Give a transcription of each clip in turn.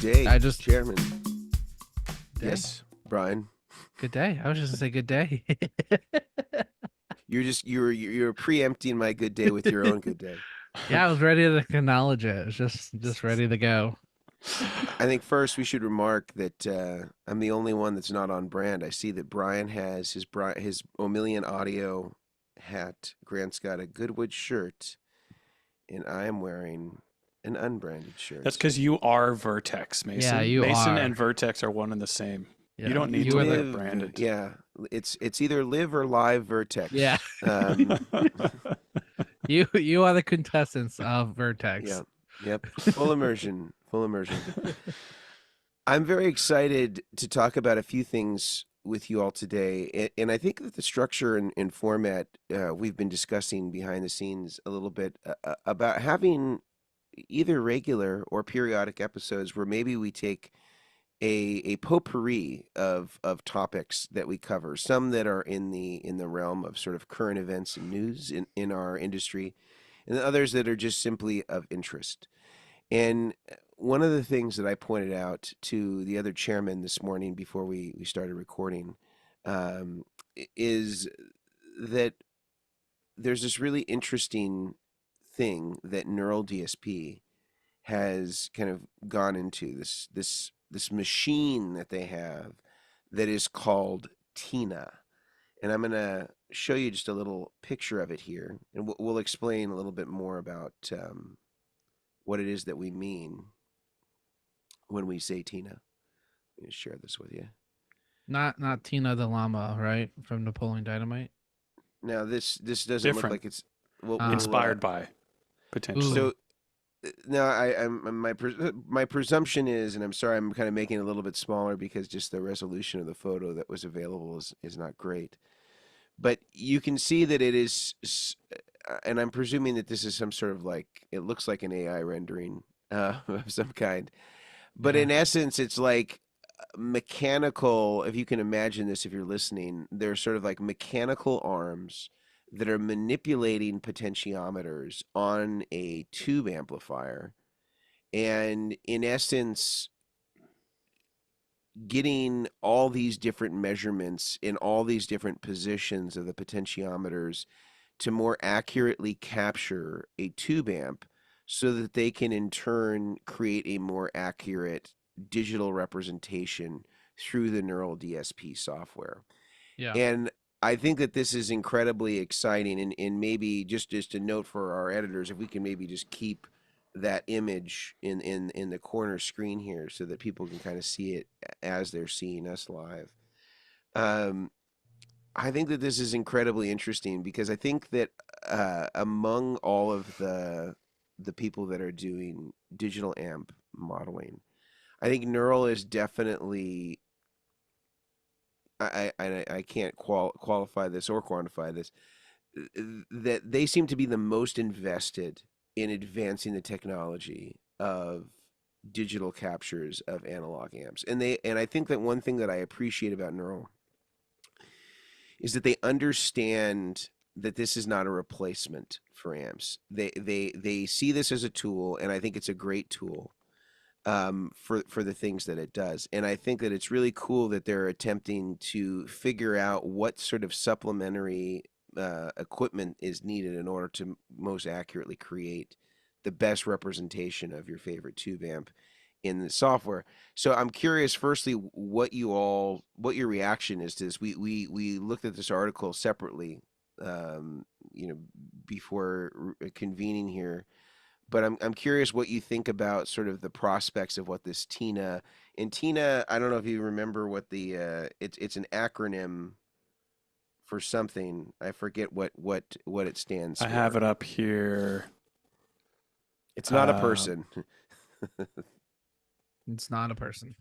J, Just Chairmen. day. Yes, Brian. Good day. I was just gonna say good day. You're preempting my good day with your own good day. Yeah, I was ready to acknowledge it. It was just ready to go. I think first we should remark that I'm the only one that's not on brand. I see that Brian has his Omilion audio hat. Grant's got a Goodwood shirt, and I am wearing an unbranded shirt. That's because you are Vertex, Mason. Yeah, you Mason are. and Vertex are one and the same. Yeah, You don't need you to are be the- branded. Yeah, it's either live or live Vertex. Yeah. You are the quintessence of Vertex. Yeah. Yep. Full immersion. Full immersion. I'm very excited to talk about a few things with you all today. And I think that the structure and format we've been discussing behind the scenes a little bit about having either regular or periodic episodes where maybe we take a potpourri of topics that we cover, some that are in the realm of sort of current events and news in our industry, and others that are just simply of interest. And one of the things that I pointed out to the other chairman this morning before we started recording is that there's this really interesting thing that Neural DSP has kind of gone into, this machine that they have that is called Tina. And I'm going to show you just a little picture of it here, and we'll explain a little bit more about what it is that we mean when we say Tina. I'm going to share this with you. Not Tina the llama, right? From Napoleon Dynamite. Now this doesn't Different. look like it's Inspired by, potentially. So now my presumption is, and I'm sorry, I'm kind of making it a little bit smaller because just the resolution of the photo that was available is not great. But you can see that it is, and I'm presuming that this is some sort of it looks like an AI rendering of some kind. But Yeah. in essence, it's like mechanical, if you can imagine this, if you're listening, they're sort of like mechanical arms that are manipulating potentiometers on a tube amplifier. And in essence, getting all these different measurements in all these different positions of the potentiometers to more accurately capture a tube amp so that they can in turn create a more accurate digital representation through the Neural DSP software. Yeah. And I think that this is incredibly exciting, and maybe just a note for our editors, if we can maybe just keep that image in the corner screen here so that people can kind of see it as they're seeing us live. I think that this is incredibly interesting because I think that among all of the people that are doing digital amp modeling, I think Neural is definitely, I can't qualify this or quantify this, that they seem to be the most invested in advancing the technology of digital captures of analog amps. And I think that one thing that I appreciate about Neural is that they understand that this is not a replacement for amps. They see this as a tool, and I think it's a great tool for the things that it does. And I think that it's really cool that they're attempting to figure out what sort of supplementary equipment is needed in order to most accurately create the best representation of your favorite tube amp in the software. So I'm curious, firstly, what your reaction is to this. We looked at this article separately, before convening here. But I'm curious what you think about sort of the prospects of what this Tina, and Tina, I don't know if you remember what the it's an acronym for something. I forget what it stands for. I have it up here. It's not a person. It's not a person.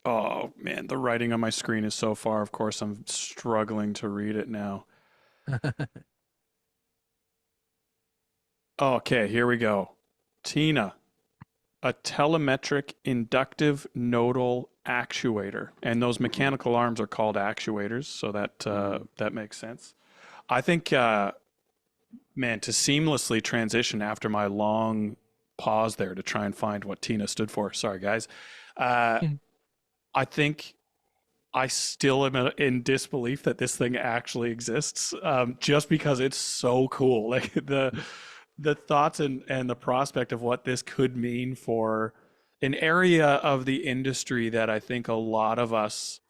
Oh, man, the writing on my screen is so far. Of course, I'm struggling to read it now. Okay, here we go. Tina, a telemetric inductive nodal actuator. And those mechanical arms are called actuators, so that makes sense. I think, man, to seamlessly transition after my long pause there to try and find what Tina stood for. Sorry, guys. I think I still am in disbelief that this thing actually exists, just because it's so cool. Like the thoughts and the prospect of what this could mean for an area of the industry that I think a lot of us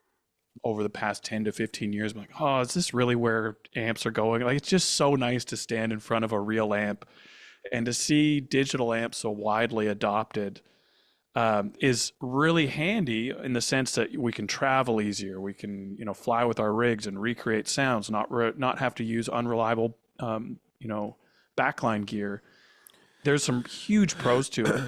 over the past 10 to 15 years, I'm like, oh, is this really where amps are going? Like, it's just so nice to stand in front of a real amp and to see digital amps so widely adopted. Is really handy in the sense that we can travel easier. We can, fly with our rigs and recreate sounds, not have to use unreliable, backline gear. There's some huge pros to it,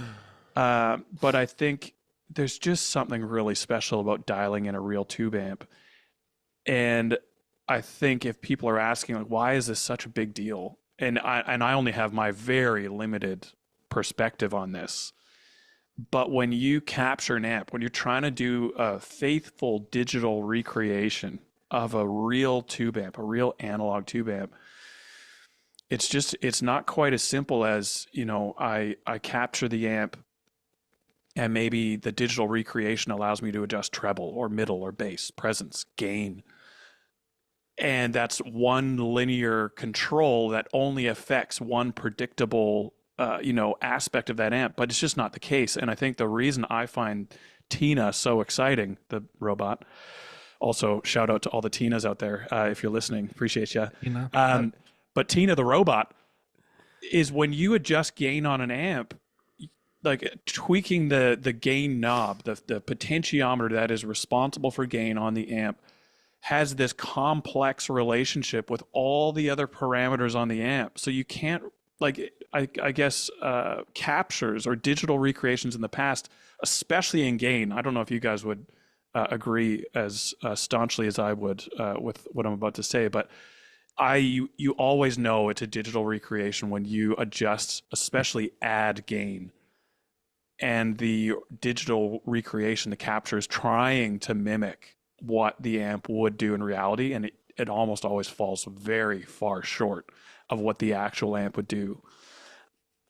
but I think there's just something really special about dialing in a real tube amp. And I think if people are asking, like, why is this such a big deal? And I only have my very limited perspective on this. But when you capture an amp, when you're trying to do a faithful digital recreation of a real tube amp, a real analog tube amp, it's not quite as simple as, I capture the amp and maybe the digital recreation allows me to adjust treble or middle or bass, presence, gain. And that's one linear control that only affects one predictable aspect of that amp, but it's just not the case. And I think the reason I find Tina so exciting, the robot, also shout out to all the Tinas out there, if you're listening, appreciate you. But Tina, the robot, is when you adjust gain on an amp, like tweaking the gain knob, the potentiometer that is responsible for gain on the amp, has this complex relationship with all the other parameters on the amp. So you can't, like, I guess captures or digital recreations in the past, especially in gain. I don't know if you guys would agree as staunchly as I would with what I'm about to say, but you always know it's a digital recreation when you adjust, especially add gain. And the digital recreation, the capture is trying to mimic what the amp would do in reality, and it almost always falls very far short of what the actual amp would do.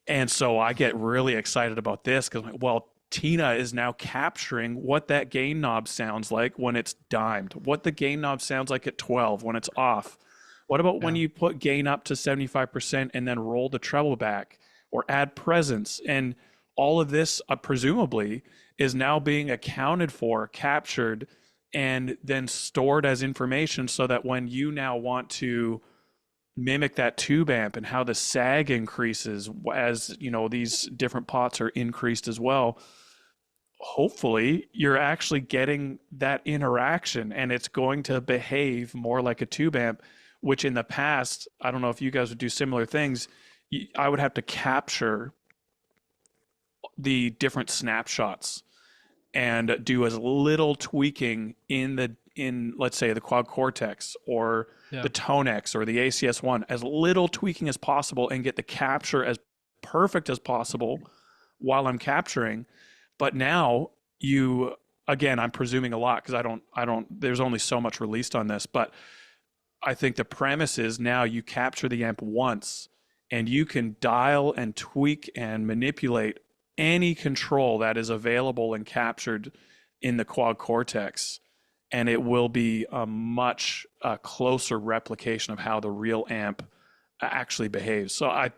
And so I get really excited about this because, well, Tina is now capturing what that gain knob sounds like when it's dimed, what the gain knob sounds like at 12 when it's off. What about when you put gain up to 75% and then roll the treble back or add presence? And all of this, presumably, is now being accounted for, captured, and then stored as information so that when you now want to mimic that tube amp and how the sag increases as these different pots are increased as well, hopefully you're actually getting that interaction and it's going to behave more like a tube amp, which in the past, I don't know if you guys would do similar things, I would have to capture the different snapshots and do as little tweaking in let's say the Quad Cortex or the ToneX or the ACS1, as little tweaking as possible and get the capture as perfect as possible while I'm capturing. But now again, I'm presuming a lot because I don't, there's only so much released on this, but I think the premise is now you capture the amp once and you can dial and tweak and manipulate any control that is available and captured in the Quad Cortex, and it will be a much closer replication of how the real amp actually behaves. So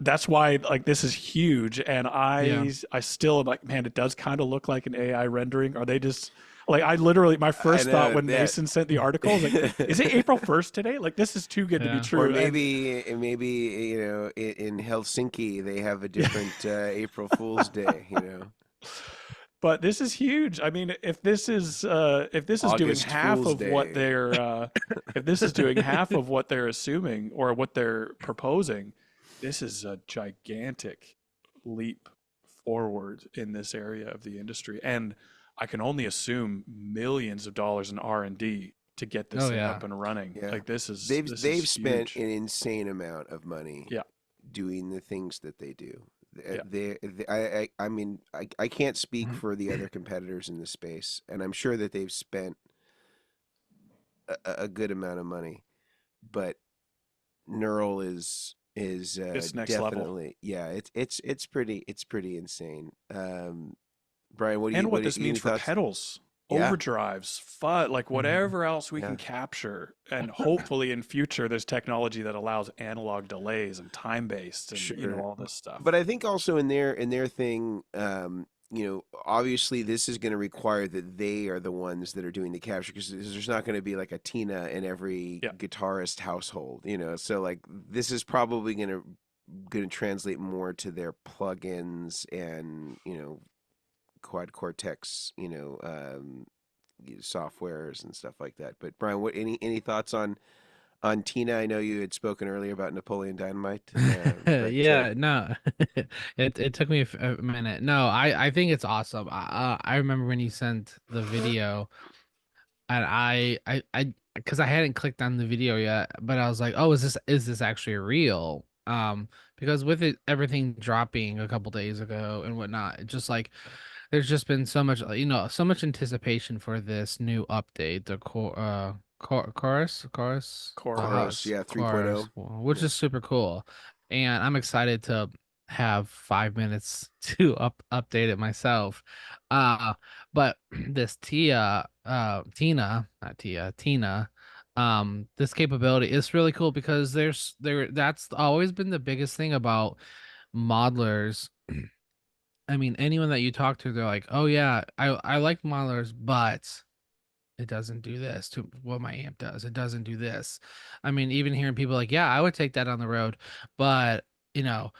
that's why, like, this is huge, and I still am like, man, it does kind of look like an AI rendering. Are they just like, I literally, my first thought when Mason sent the article was like, is it April 1st today? Like, this is too good to be true. Or maybe in Helsinki they have a different April Fool's Day, But this is huge. I mean, if this is doing half of what they're if this is doing half of what they're assuming or what they're proposing, this is a gigantic leap forward in this area of the industry. And I can only assume millions of dollars in R&D to get this thing up and running. Yeah. Like, they've spent an insane amount of money doing the things that they do. I mean, I can't speak for the other competitors in the space, and I'm sure that they've spent a good amount of money, but Neural is is This next level. definitely, yeah, it's pretty insane. Brian, And what what this do you means any for thoughts? pedals, Yeah, overdrives, fuzz, like Mhm. whatever else we yeah. can capture. And hopefully in future, there's technology that allows analog delays and time-based and, Sure. all this stuff. But I think also in their thing, obviously this is going to require that they are the ones that are doing the capture because there's not going to be like a Tina in every Yeah. guitarist household, So like this is probably going to translate more to their plugins and Quad Cortex, softwares and stuff like that. But Brian, what any thoughts on Tina? I know you had spoken earlier about Napoleon Dynamite, but Yeah, no, it took me a minute. No, I think it's awesome. I remember when you sent the video, and because I hadn't clicked on the video yet, but I was like, oh, is this actually real? Because with everything dropping a couple days ago and whatnot, it just like there's just been so much, so much anticipation for this new update, the Chorus, Chorus. yeah, 3.0. chorus, which Yeah. is super cool, and I'm excited to have 5 minutes to update it myself. But this Tina, this capability is really cool because that's always been the biggest thing about modelers. I mean, anyone that you talk to, they're like, "Oh yeah, I like modelers, but it doesn't do this to what my amp does. It doesn't do this." I mean, even hearing people like, "Yeah, I would take that on the road," but you know,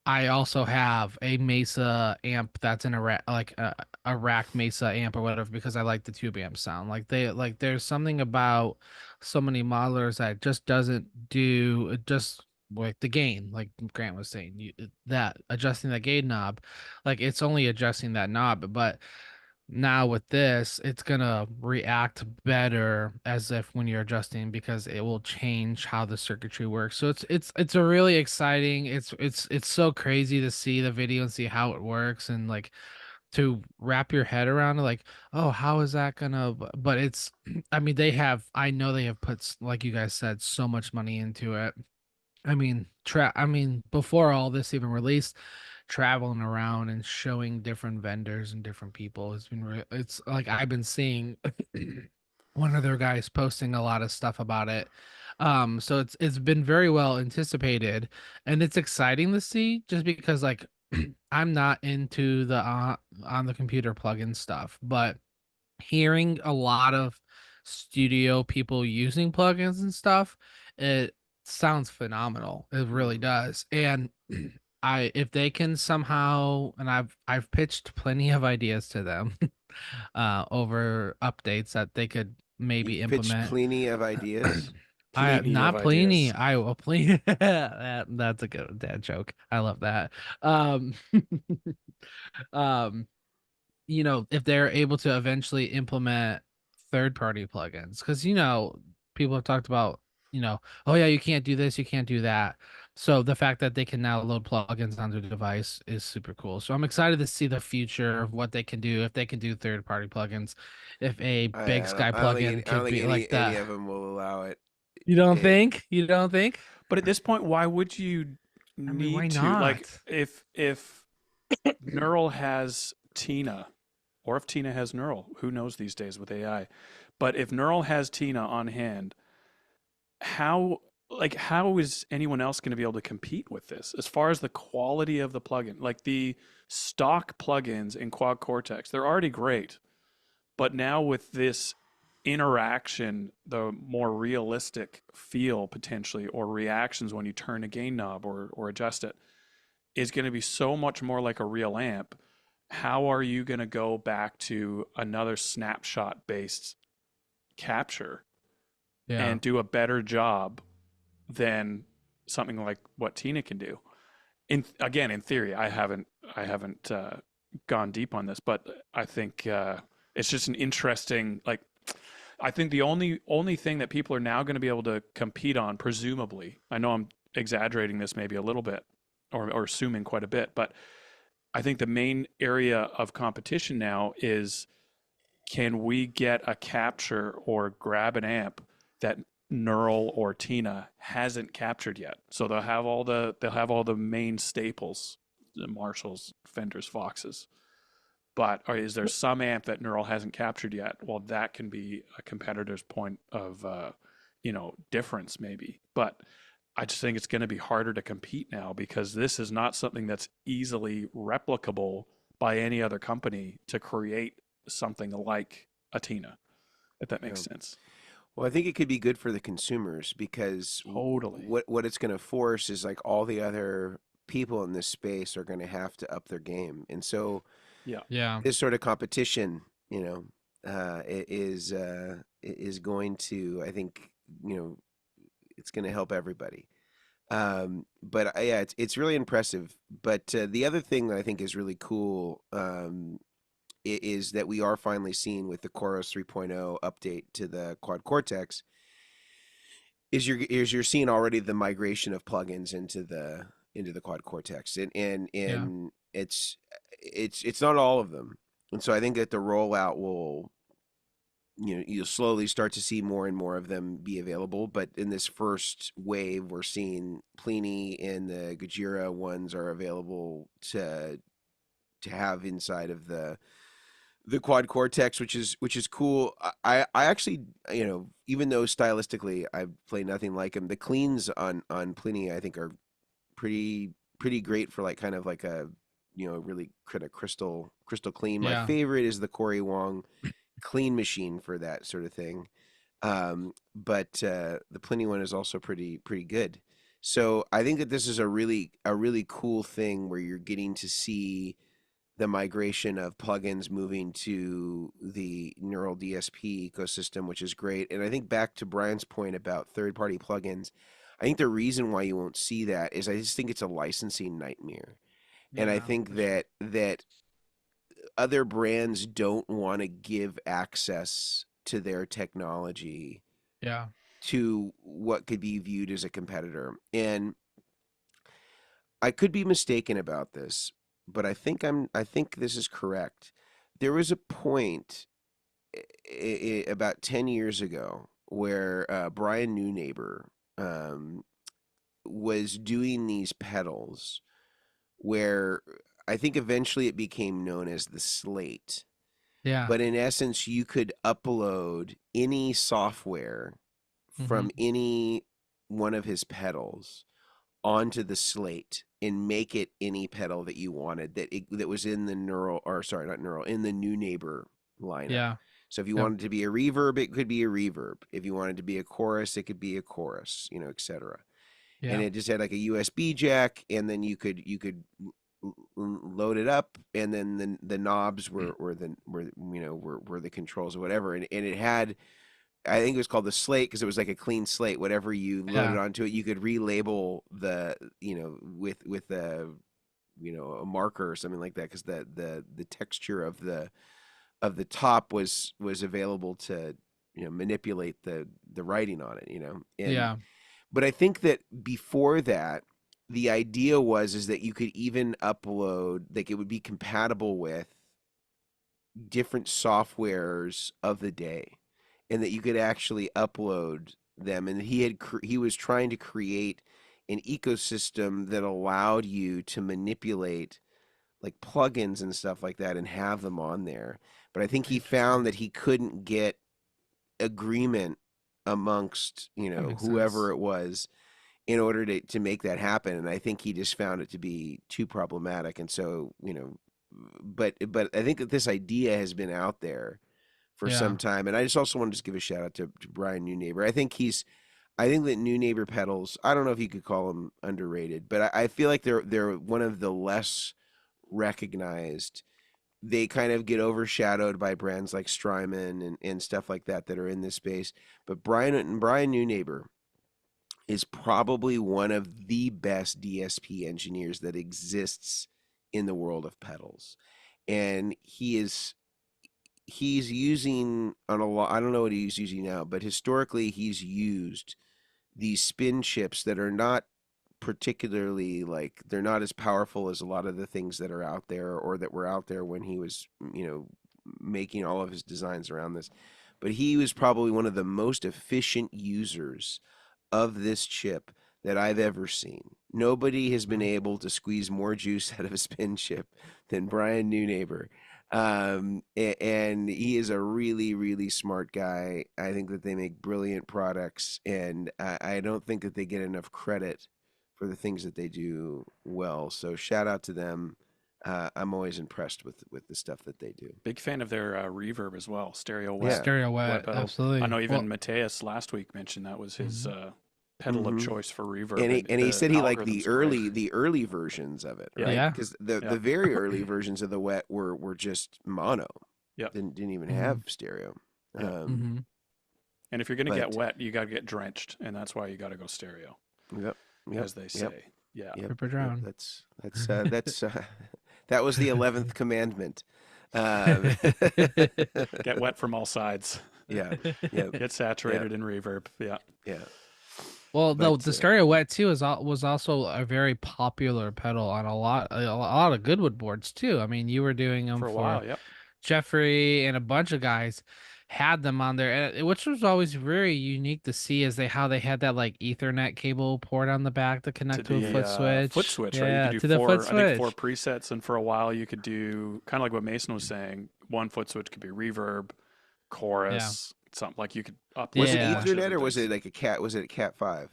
I also have a Mesa amp that's in a rack, like a rack Mesa amp or whatever, because I like the tube amp sound. There's something about so many modelers that just doesn't do it, just like the gain, like Grant was saying, that adjusting the gain knob, like it's only adjusting that knob, but now with this, it's gonna react better as if when you're adjusting because it will change how the circuitry works. So it's a really exciting. It's so crazy to see the video and see how it works and like to wrap your head around it, like, oh, how is that gonna? But it's, I mean, I know they have put, like you guys said, so much money into it. I mean, before all this even released, traveling around and showing different vendors and different people has been it's like I've been seeing one of their guys posting a lot of stuff about it. So it's been very well anticipated, and it's exciting to see just because like I'm not into the on the computer plugin stuff, but hearing a lot of studio people using plugins and stuff, it sounds phenomenal. It really Mhm. does. And if they can somehow, and I've pitched plenty of ideas to them over updates that they could maybe You've pitched implement. plenty of ideas. I Plenty of not Pliny. ideas. I will Pliny. That's a good dad joke. I love that. Um, um, if they're able to eventually implement third-party plugins, because people have talked about, oh yeah, you can't do this, you can't do that. So the fact that they can now load plugins on their device is super cool. So I'm excited to see the future of what they can do if they can do third-party plugins. If a Big Sky plugin I don't could think be like any that. of them will allow it. You don't It think? You don't think? But at this point, why would you I mean, why need to? Like, not? if Neural has Tina, or if Tina has Neural, who knows these days with AI? But if Neural has Tina on hand, how how is anyone else going to be able to compete with this as far as the quality of the plugin? Like the stock plugins in Quad Cortex, they're already great, but now with this interaction, the more realistic feel potentially, or reactions when you turn a gain knob or adjust it, is going to be so much more like a real amp. How are you going to go back to another snapshot based capture Yeah. and do a better job than something like what Tina can do? In theory, I haven't gone deep on this, but I think it's just an interesting, like, I think the only thing that people are now going to be able to compete on, presumably, I know I'm exaggerating this maybe a little bit, or assuming quite a bit, but I think the main area of competition now is, can we get a capture or grab an amp that Neural or Tina hasn't captured yet. So they'll have all the main staples, the Marshalls, Fenders, Foxes. But is there some amp that Neural hasn't captured yet? Well, that can be a competitor's point of difference maybe. But I just think it's going to be harder to compete now because this is not something that's easily replicable by any other company to create something like a Tina, if that makes sense. Well, I think it could be good for the consumers because Totally. what it's going to force is like all the other people in this space are going to have to up their game, and so Yeah. this sort of competition, is going to, I think, it's going to help everybody. But yeah, it's really impressive. But the other thing that I think is really cool is that we are finally seeing with the COROS 3.0 update to the Quad Cortex is you're seeing already the migration of plugins into the Quad Cortex, and it's not all of them, and so I think that the rollout will, you'll slowly start to see more and more of them be available. But in this first wave, we're seeing Pliny and the Gojira ones are available to have inside of the Quad Cortex, which is cool. I actually, even though stylistically I play nothing like him, the cleans on Pliny I think are pretty great for like kind of like a really kind of crystal clean. My Yeah. favorite is the Corey Wong clean machine for that sort of thing. But the Pliny one is also pretty good. So I think that this is a really cool thing where you're getting to see the migration of plugins moving to the Neural DSP ecosystem, which is great. And I think back to Brian's point about third-party plugins, I think the reason why you won't see that is I just think it's a licensing nightmare. And I think that other brands don't want to give access to their technology to what could be viewed as a competitor. And I could be mistaken about this, but I think this is correct. There was a point about 10 years ago where Brian Neunaber was doing these pedals where I think eventually it became known as the Slate. Yeah. But in essence, you could upload any software from any one of his pedals onto the Slate and make it any pedal that you wanted that was in the in the Neunaber lineup. Yeah. So if you wanted to be a reverb, it could be a reverb. If you wanted to be a chorus, it could be a chorus, etc. Yeah. And it just had like a USB jack, and then you could load it up, and then the knobs were the controls or whatever, and it had, I think it was called the Slate because it was like a clean slate. Whatever you loaded onto it, you could relabel the with a a marker or something like that because the texture of the top was available to manipulate the writing on it. And, but I think that before that, the idea is that you could even upload, like it would be compatible with different softwares of the day, and that you could actually upload them. And he was trying to create an ecosystem that allowed you to manipulate like plugins and stuff like that and have them on there. But I think he found that he couldn't get agreement amongst whoever it was in order to make that happen. And I think he just found it to be too problematic. And so, but I think that this idea has been out there for some time. And I just also want to just give a shout out to Brian Neunaber. I think that Neunaber pedals, I don't know if you could call them underrated, but I feel like they're one of the less recognized. They kind of get overshadowed by brands like Strymon and stuff like that are in this space. But Brian Neunaber is probably one of the best DSP engineers that exists in the world of pedals. And he's using on a lot, I don't know what he's using now, but historically he's used these spin chips that are not particularly, like, they're not as powerful as a lot of the things that are out there or that were out there when he was making all of his designs around this. but he was probably one of the most efficient users of this chip that I've ever seen. Nobody has been able to squeeze more juice out of a spin chip than Brian Neunaber. And he is a really, really smart guy. I think that they make brilliant products, and I don't think that they get enough credit for the things that they do well. So shout out to them. I'm always impressed with the stuff that they do. Big fan of their reverb as well, stereo Yeah. wet. Stereo wet, pedal. absolutely. I know even Well, Mateus last week mentioned that was his pedal Mhm. of choice for reverb. And he said he liked algorithm's the early versions of it, Yeah. right? Yeah. Because the very early versions of the wet were just mono. Yep. Didn't even Mhm. have stereo. Yep. Mhm. And if you're going to get But- wet, you got to get drenched, and that's why you got to go stereo, Yep. as they say. Yeah. Yep. Ripper drown. That's that was the 11th commandment. Um, Get wet from all sides. yeah. Yeah. Get saturated in reverb. Yeah. Yeah. Well, But, the stereo wet too was also a very popular pedal on a lot of Goodwood boards too. I mean, you were doing them For a while. Yep. Jeffrey and a bunch of guys had them on there, which was always very unique to see, is how they had that like Ethernet cable port on the back to connect to a foot switch. Foot switch, right? Yeah, You to could do the four, foot I think four switch. presets, and for a while you could do kind of like what Mason was saying. One foot switch could be reverb, chorus, something like you could up. Was Yeah. it Ethernet or was it like a cat? Was it a Cat 5?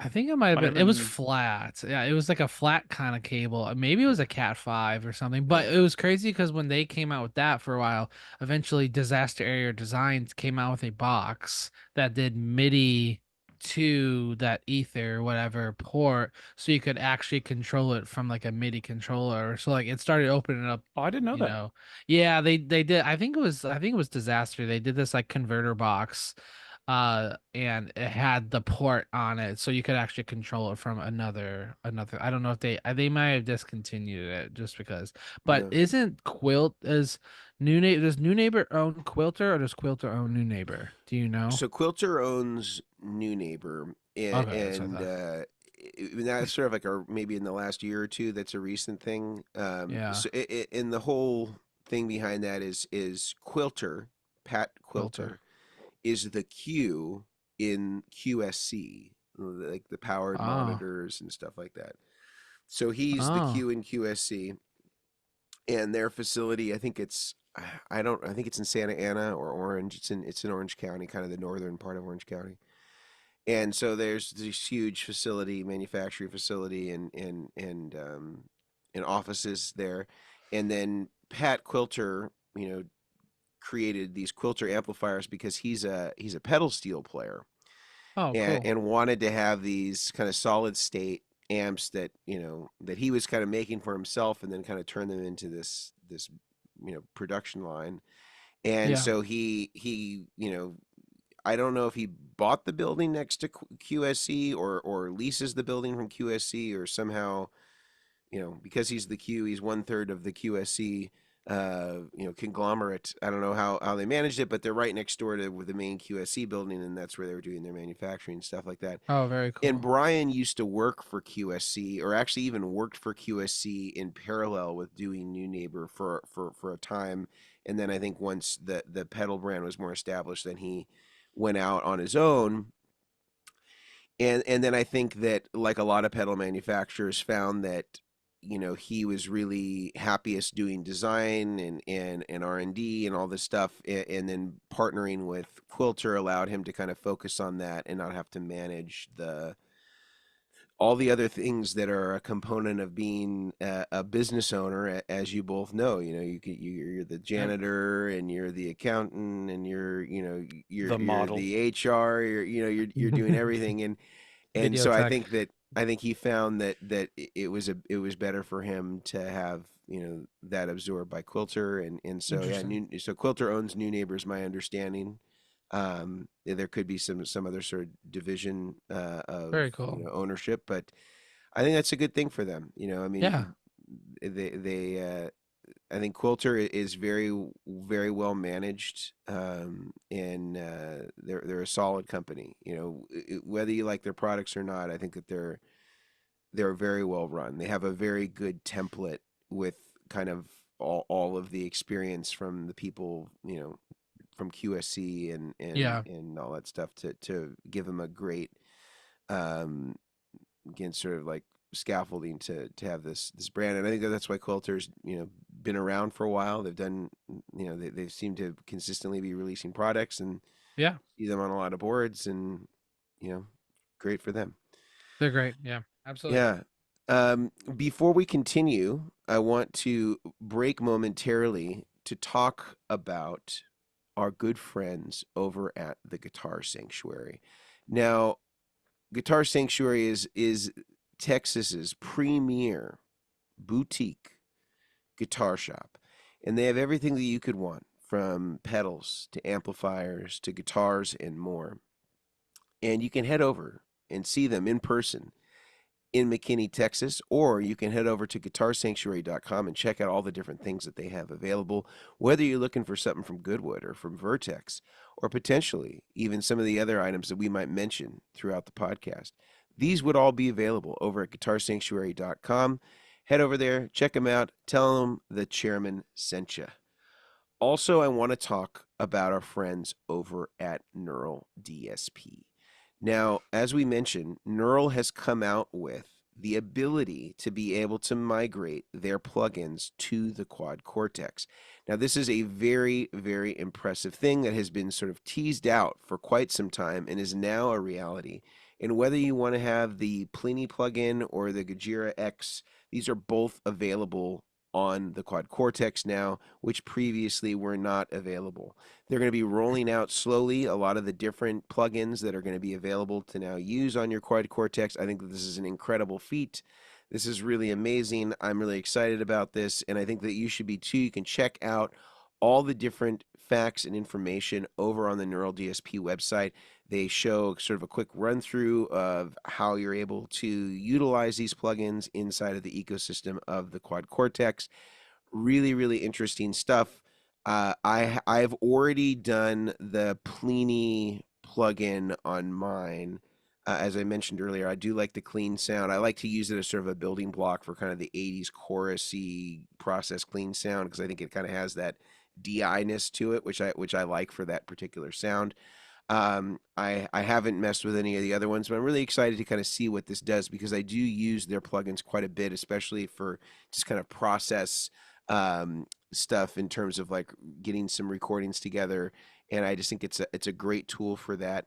I think it might have Might have been. It was been- flat. Yeah, it was like a flat kind of cable. Maybe it was a Cat 5 or something. But it was crazy because when they came out with that for a while, eventually Disaster Area Designs came out with a box that did MIDI to that ether whatever port, so you could actually control it from like a MIDI controller. So like it started opening up. Oh, I didn't know You that. know, yeah, they did. I think it was Disaster. They did this like converter box, and it had the port on it, so you could actually control it from another. I don't know if they might have discontinued it just because. But Yeah. isn't does Neunaber own Quilter, or does Quilter own Neunaber? Do you know? So Quilter owns Neunaber, and, Okay, that's what I and that's sort of like maybe in the last year or two. That's a recent thing. Yeah. So and the whole thing behind that is Quilter, Pat Quilter, is the Q in QSC, like the powered Ah. monitors and stuff like that. So he's the Ah. Q in QSC, and their facility, I think it's in Santa Ana or Orange. It's in Orange County, kind of the northern part of Orange County. And so there's this huge facility, manufacturing facility, and offices there. And then Pat Quilter, created these Quilter amplifiers because he's a pedal steel player, Oh, cool. and wanted to have these kind of solid state amps that that he was kind of making for himself, and then kind of turn them into this production line. And Yeah. so he I don't know if he bought the building next to QSC or leases the building from QSC, or somehow, because he's the Q, he's 1/3 of the QSC conglomerate. I don't know how they managed it, but they're right next door to the main QSC building, and that's where they were doing their manufacturing and stuff like that. Oh, very cool. And Brian used to work for QSC, or actually even worked for QSC in parallel with doing Neunaber for a time. And then I think once the pedal brand was more established, then he went out on his own. And then I think that, like a lot of pedal manufacturers, found that he was really happiest doing design and R&D and all this stuff, and then partnering with Quilter allowed him to kind of focus on that and not have to manage all the other things that are a component of being a business owner. As you both know, you're the janitor, and you're the accountant, and you're The model. the HR, you're doing everything, and Video so tech. I think he found that it was better for him to have that absorbed by Quilter, and so Interesting. so Quilter owns Neunaber, is my understanding. There could be some other sort of division of Very cool. ownership, but I think that's a good thing for them. I mean, Yeah. they I think Quilter is very, very well managed, and they're a solid company. Whether you like their products or not, I think that they're very well run. They have a very good template with kind of all of the experience from the people from QSC Yeah. and all that stuff to give them a great um, again sort of like scaffolding to have this brand. And I think that's why Quilter's been around for a while. They've done they seem to consistently be releasing products and Yeah. see them on a lot of boards, and great for them. They're great. Yeah, absolutely. Yeah. Before we continue, I want to break momentarily to talk about our good friends over at the Guitar Sanctuary. Now, Guitar Sanctuary is Texas's premier boutique guitar shop, and they have everything that you could want, from pedals to amplifiers to guitars and more. And you can head over and see them in person in McKinney, Texas, or you can head over to guitarsanctuary.com and check out all the different things that they have available, whether you're looking for something from Goodwood or from Vertex, or potentially even some of the other items that we might mention throughout the podcast. These would all be available over at guitarsanctuary.com. Head over there, check them out, tell them the chairman sent you. Also, I want to talk about our friends over at Neural DSP. Now, as we mentioned, Neural has come out with the ability to be able to migrate their plugins to the Quad Cortex. Now, this is a very, very impressive thing that has been sort of teased out for quite some time and is now a reality. And whether you want to have the Pliny plugin or the Gajira X, these are both available on the Quad Cortex now, which previously were not available. They're going to be rolling out slowly a lot of the different plugins that are going to be available to now use on your Quad Cortex. I think that this is an incredible feat. This is really amazing. I'm really excited about this, and I think that you should be too. You can check out all the different facts and information over on the Neural DSP website. They show sort of a quick run through of how you're able to utilize these plugins inside of the ecosystem of the Quad Cortex. Really, really interesting stuff. I've already done the Pliny plugin on mine. As I mentioned earlier, I do like the clean sound. I like to use it as sort of a building block for kind of the 80s chorusy process clean sound, because I think it kind of has that DI-ness to it, which I like for that particular sound. I haven't messed with any of the other ones, but I'm really excited to kind of see what this does, because I do use their plugins quite a bit, especially for just kind of process stuff in terms of like getting some recordings together. And I just think it's a great tool for that.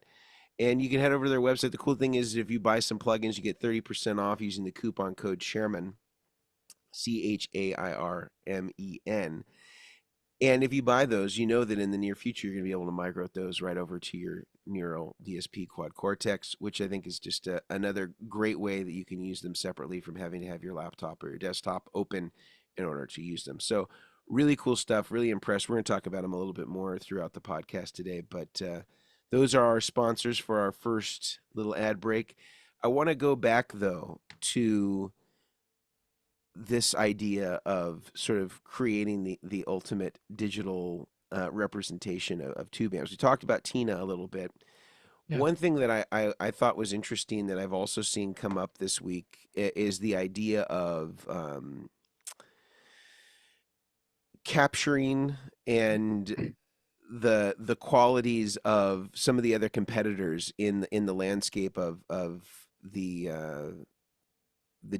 And you can head over to their website. The cool thing is, if you buy some plugins, you get 30% off using the coupon code Chairmen, CHAIRMEN. And if you buy those, you know that in the near future, you're going to be able to migrate those right over to your Neural DSP Quad Cortex, which I think is just another great way that you can use them separately from having to have your laptop or your desktop open in order to use them. So really cool stuff, really impressed. We're going to talk about them a little bit more throughout the podcast today, but those are our sponsors for our first little ad break. I want to go back, though, to this idea of sort of creating the ultimate digital representation of tube amps. We talked about Tina a little bit. Yeah. One thing that I thought was interesting that I've also seen come up this week is the idea of capturing and the qualities of some of the other competitors in the landscape of the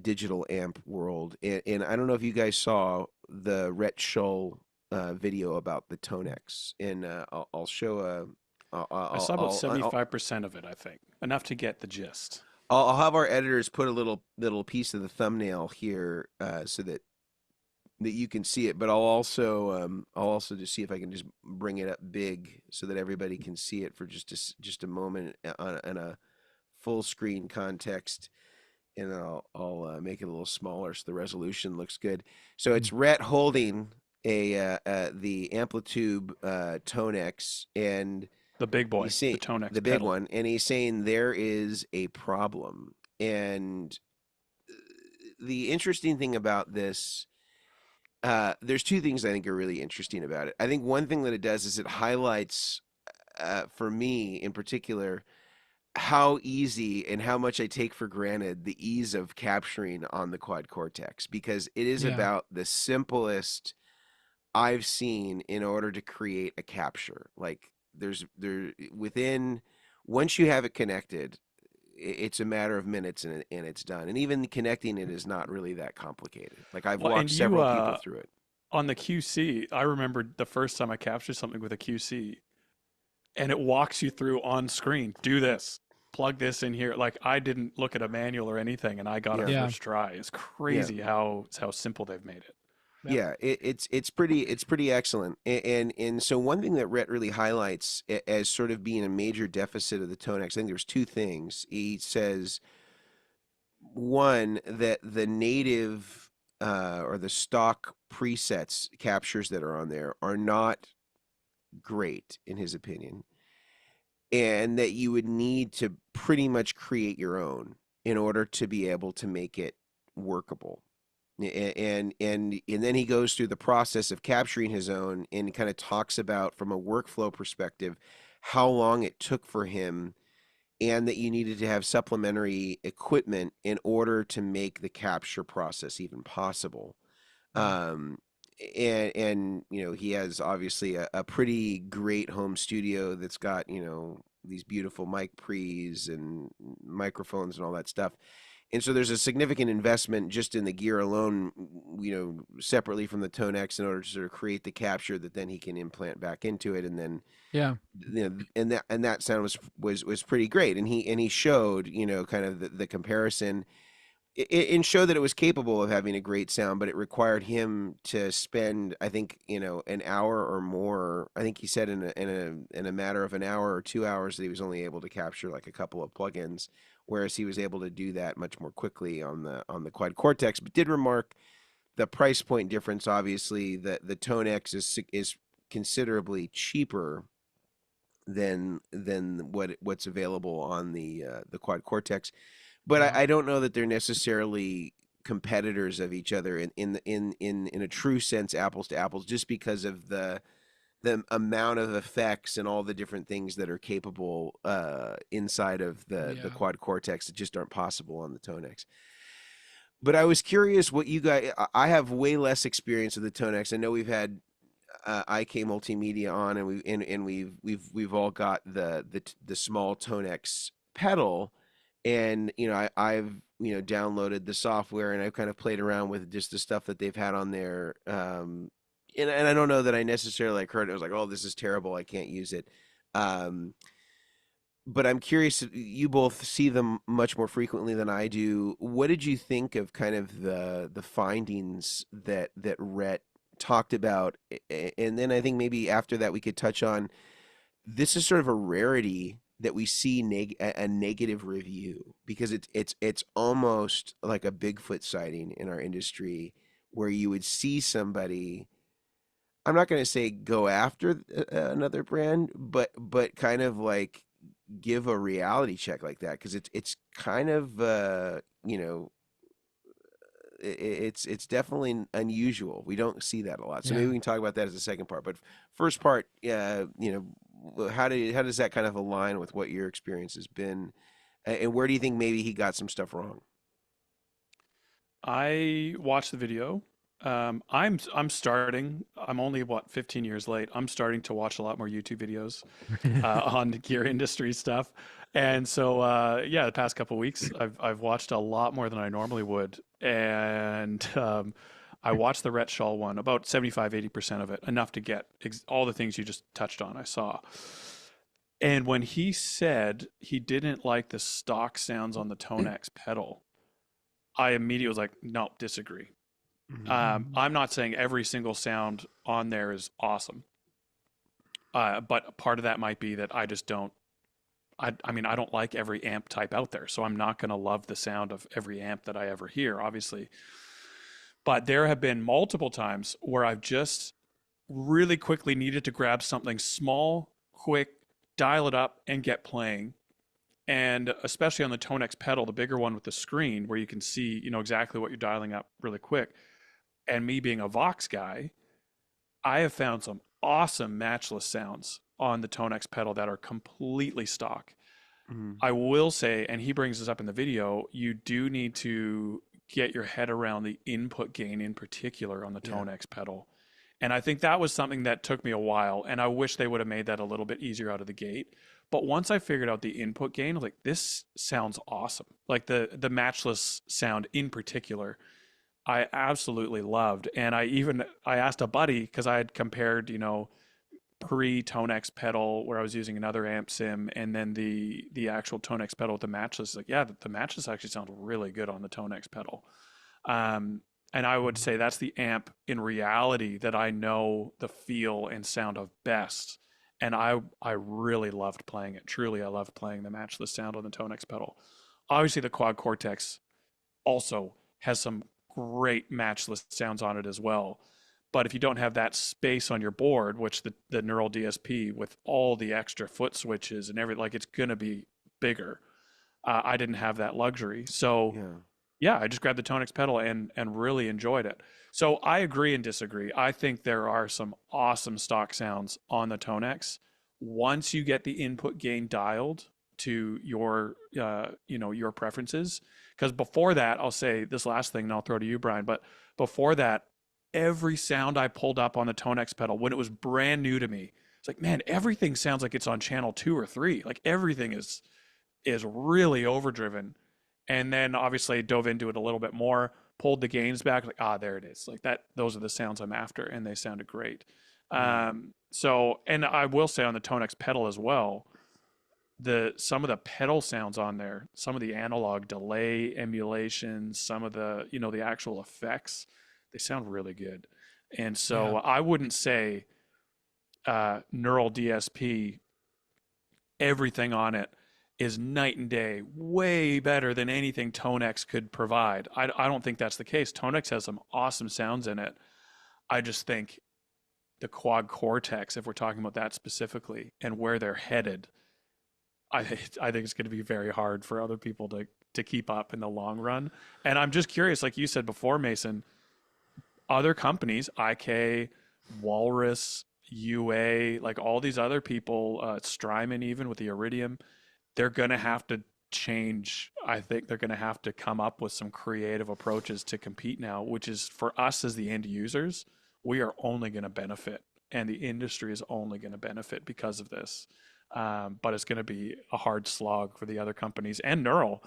digital amp world. And I don't know if you guys saw the Rhett Shull video about the ToneX, and I'll show I saw about 75% of it, I think. Enough to get the gist. I'll have our editors put a little piece of the thumbnail here so that you can see it, but I'll also just see if I can just bring it up big so that everybody can see it for just a moment in a full screen context, and then I'll make it a little smaller so the resolution looks good. So it's Rhett holding the Amplitube ToneX, and The big boy, the ToneX the big pedal. one, and he's saying there is a problem. And the interesting thing about this, there's two things I think are really interesting about it. I think one thing that it does is it highlights, for me in particular, how easy and how much I take for granted the ease of capturing on the Quad Cortex, because it is Yeah. about the simplest I've seen in order to create a capture. Like within once you have it connected, it's a matter of minutes and it's done. And even connecting it is not really that complicated. Like I've Well, and walked you several people through it. on the QC, I remember the first time I captured something with a QC, and it walks you through on screen. Do this. Plug this in here. Like I didn't look at a manual or anything, and I got it Yeah. first try. It's Yeah. crazy how simple they've made it. Yeah, it's pretty excellent. And so one thing that Rhett really highlights as sort of being a major deficit of the ToneX, I think there's two things. He says one, that the native or the stock presets captures that are on there are not great in his opinion, and that you would need to pretty much create your own in order to be able to make it workable. And then he goes through the process of capturing his own and kind of talks about, from a workflow perspective, how long it took for him, and that you needed to have supplementary equipment in order to make the capture process even possible. And you know, he has obviously a pretty great home studio that's got, you know, these beautiful mic pre's and microphones and all that stuff. And so there's a significant investment just in the gear alone, you know, separately from the ToneX, in order to sort of create the capture that then he can implant back into it. And then, Yeah. you know, and that sound was pretty great. And he showed, you know, kind of the comparison, and showed that it was capable of having a great sound, but it required him to spend, I think, you know, an hour or more. I think he said in a matter of an hour or 2 hours that he was only able to capture like a couple of plugins, whereas he was able to do that much more quickly on the Quad Cortex. But did remark the price point difference. Obviously, the ToneX is considerably cheaper than what's available on the Quad Cortex. But I don't know that they're necessarily competitors of each other in a true sense, apples to apples, just because of the amount of effects and all the different things that are capable inside of the Quad Cortex that just aren't possible on the ToneX. But I was curious what you guys. I have way less experience with the ToneX. I know we've had IK Multimedia on, and we've all got the small ToneX pedal. And you know, I've you know, downloaded the software, and I've kind of played around with just the stuff that they've had on there. And I don't know that I necessarily like heard it. I was like, oh, this is terrible, I can't use it. But I'm curious. You both see them much more frequently than I do. What did you think of kind of the findings that Rhett talked about? And then I think maybe after that we could touch on, this is sort of a rarity that we see a negative review, because it's almost like a Bigfoot sighting in our industry, where you would see somebody, I'm not going to say go after another brand, but kind of like give a reality check like that, because it's kind of you know, it's definitely unusual. We don't see that a lot. So maybe we can talk about that as a second part. But first part, you know, how does that kind of align with what your experience has been, and where do you think maybe he got some stuff wrong? I watched the video. I'm starting. I'm only 15 years late. I'm starting to watch a lot more YouTube videos on the gear industry stuff, and so yeah, the past couple of weeks I've watched a lot more than I normally would, and I watched the Rhett Shull one, about 75-80% of it, enough to get all the things you just touched on. I saw. And when he said he didn't like the stock sounds on the ToneX pedal, I immediately was like, no, disagree. I'm not saying every single sound on there is awesome. But part of that might be that I just don't, I mean, I don't like every amp type out there. So I'm not going to love the sound of every amp that I ever hear, obviously. But there have been multiple times where I've just really quickly needed to grab something small, quick, dial it up, and get playing. And especially on the ToneX pedal, the bigger one with the screen, where you can see, you know, exactly what you're dialing up really quick. And me being a Vox guy, I have found some awesome matchless sounds on the ToneX pedal that are completely stock. I will say, and he brings this up in the video, you do need to get your head around the input gain in particular on the ToneX pedal. And I think that was something that took me a while, and I wish they would have made that a little bit easier out of the gate. But once I figured out the input gain, I was like, this sounds awesome. Like the matchless sound in particular, I absolutely loved. And I asked a buddy because I had compared, pre ToneX pedal where I was using another amp sim, and then the actual ToneX pedal with the matchless. Like, yeah, the matchless actually sounds really good on the ToneX pedal. Um, and I would say that's the amp in reality that I know the feel and sound of best. And I really loved playing it. Truly, I loved playing the matchless sound on the ToneX pedal. Obviously, the Quad Cortex also has some great matchless sounds on it as well. But if you don't have that space on your board, which the Neural DSP with all the extra foot switches and everything, like it's gonna be bigger. I didn't have that luxury, so Yeah. yeah, I just grabbed the ToneX pedal and really enjoyed it. So I agree and disagree. I think there are some awesome stock sounds on the ToneX. Once you get the input gain dialed to your preferences, because before that, I'll say this last thing, and I'll throw to you, Brian. But before that, every sound I pulled up on the ToneX pedal when it was brand new to me, it's like, man, everything sounds like it's on channel 2 or 3. Like everything is really overdriven. And then obviously dove into it a little bit more, pulled the gains back, like, there it is. Like that, those are the sounds I'm after, and they sounded great. So, and I will say on the ToneX pedal as well, some of the pedal sounds on there, some of the analog delay emulations, some of the, the actual effects, they sound really good. And so I wouldn't say Neural DSP, everything on it is night and day, way better than anything ToneX could provide. I don't think that's the case. ToneX has some awesome sounds in it. I just think the Quad Cortex, if we're talking about that specifically and where they're headed, I think it's going to be very hard for other people to keep up in the long run. And I'm just curious, like you said before, Mason, other companies, IK, Walrus, UA, like all these other people, Strymon even with the Iridium, they're going to have to change. I think they're going to have to come up with some creative approaches to compete now, which is for us as the end users, we are only going to benefit, and the industry is only going to benefit because of this. But it's going to be a hard slog for the other companies and Neural.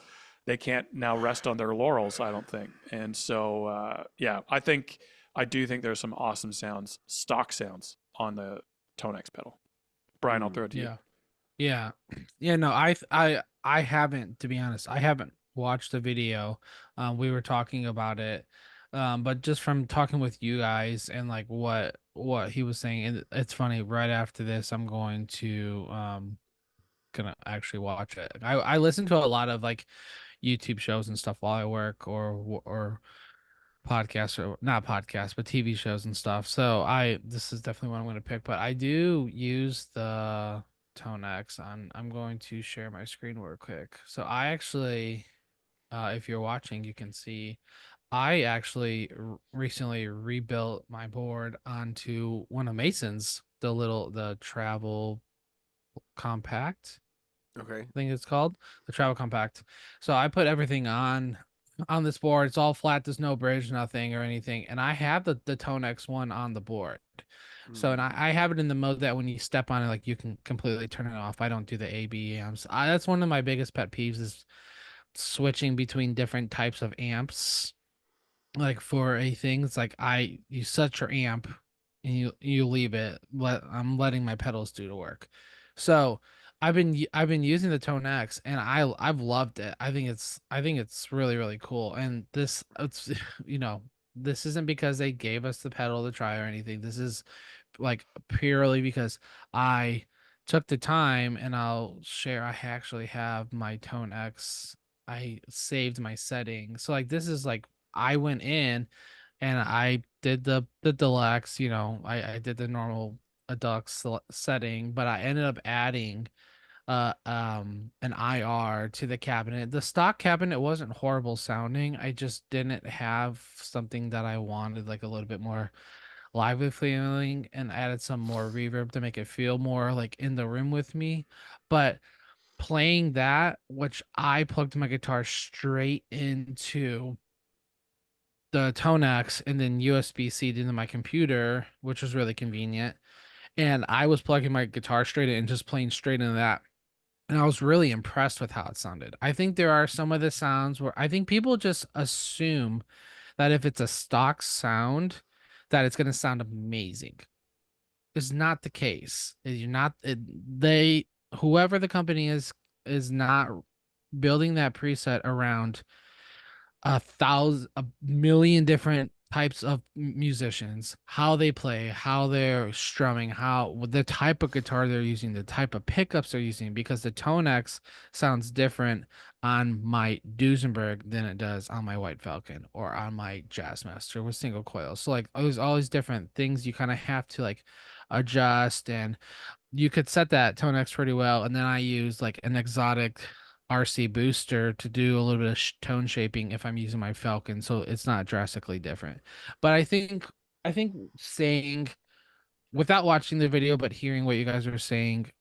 They can't now rest on their laurels, I don't think. And so, I do think there's some awesome sounds, stock sounds on the ToneX pedal. Brian, I'll throw it to you. Yeah. No, I haven't, to be honest, I haven't watched the video. We were talking about it. But just from talking with you guys and like what he was saying, and it's funny, right after this, I'm going to gonna actually watch it. I listen to a lot of like YouTube shows and stuff while I work, or podcasts, or not podcasts, but TV shows and stuff. So this is definitely what I'm going to pick. But I do use the ToneX on. I'm going to share my screen real quick. So I actually, if you're watching, you can see I actually recently rebuilt my board onto one of Mason's, the travel compact. Okay. I think it's called the travel compact. So I put everything on this board. It's all flat. There's no bridge, nothing or anything. And I have the ToneX one on the board. So, and I have it in the mode that when you step on it, like you can completely turn it off. I don't do the AB amps. That's one of my biggest pet peeves is switching between different types of amps. Like for a thing, it's like you set your amp and you leave it. I'm letting my pedals do the work. So I've been using the Tone X and I've loved it. I think it's really really cool. And it's this isn't because they gave us the pedal to try or anything. This is like purely because I took the time, and I'll share. I actually have my Tone X. I saved my settings. So like this is like I went in and I did the deluxe, I did the normal deluxe setting, but I ended up adding an IR to the cabinet. The stock cabinet wasn't horrible sounding. I just didn't have something that I wanted, like a little bit more lively feeling, and added some more reverb to make it feel more like in the room with me. But playing that, which I plugged my guitar straight into the ToneX and then USB-C into my computer, which was really convenient. And I was plugging my guitar straight in and just playing straight into that. And I was really impressed with how it sounded. I think there are some of the sounds where I think people just assume that if it's a stock sound, that it's going to sound amazing. It's not the case. You're not they whoever the company is not building that preset around a million different types of musicians, how they play, how they're strumming, how the type of guitar they're using, the type of pickups they're using, because the ToneX sounds different on my Duesenberg than it does on my White Falcon or on my Jazzmaster with single coils. So like there's all these different things you kind of have to like adjust, and you could set that ToneX pretty well. And then I use like an exotic RC booster to do a little bit of tone shaping if I'm using my Falcon, so it's not drastically different. But I think saying, without watching the video but hearing what you guys are saying,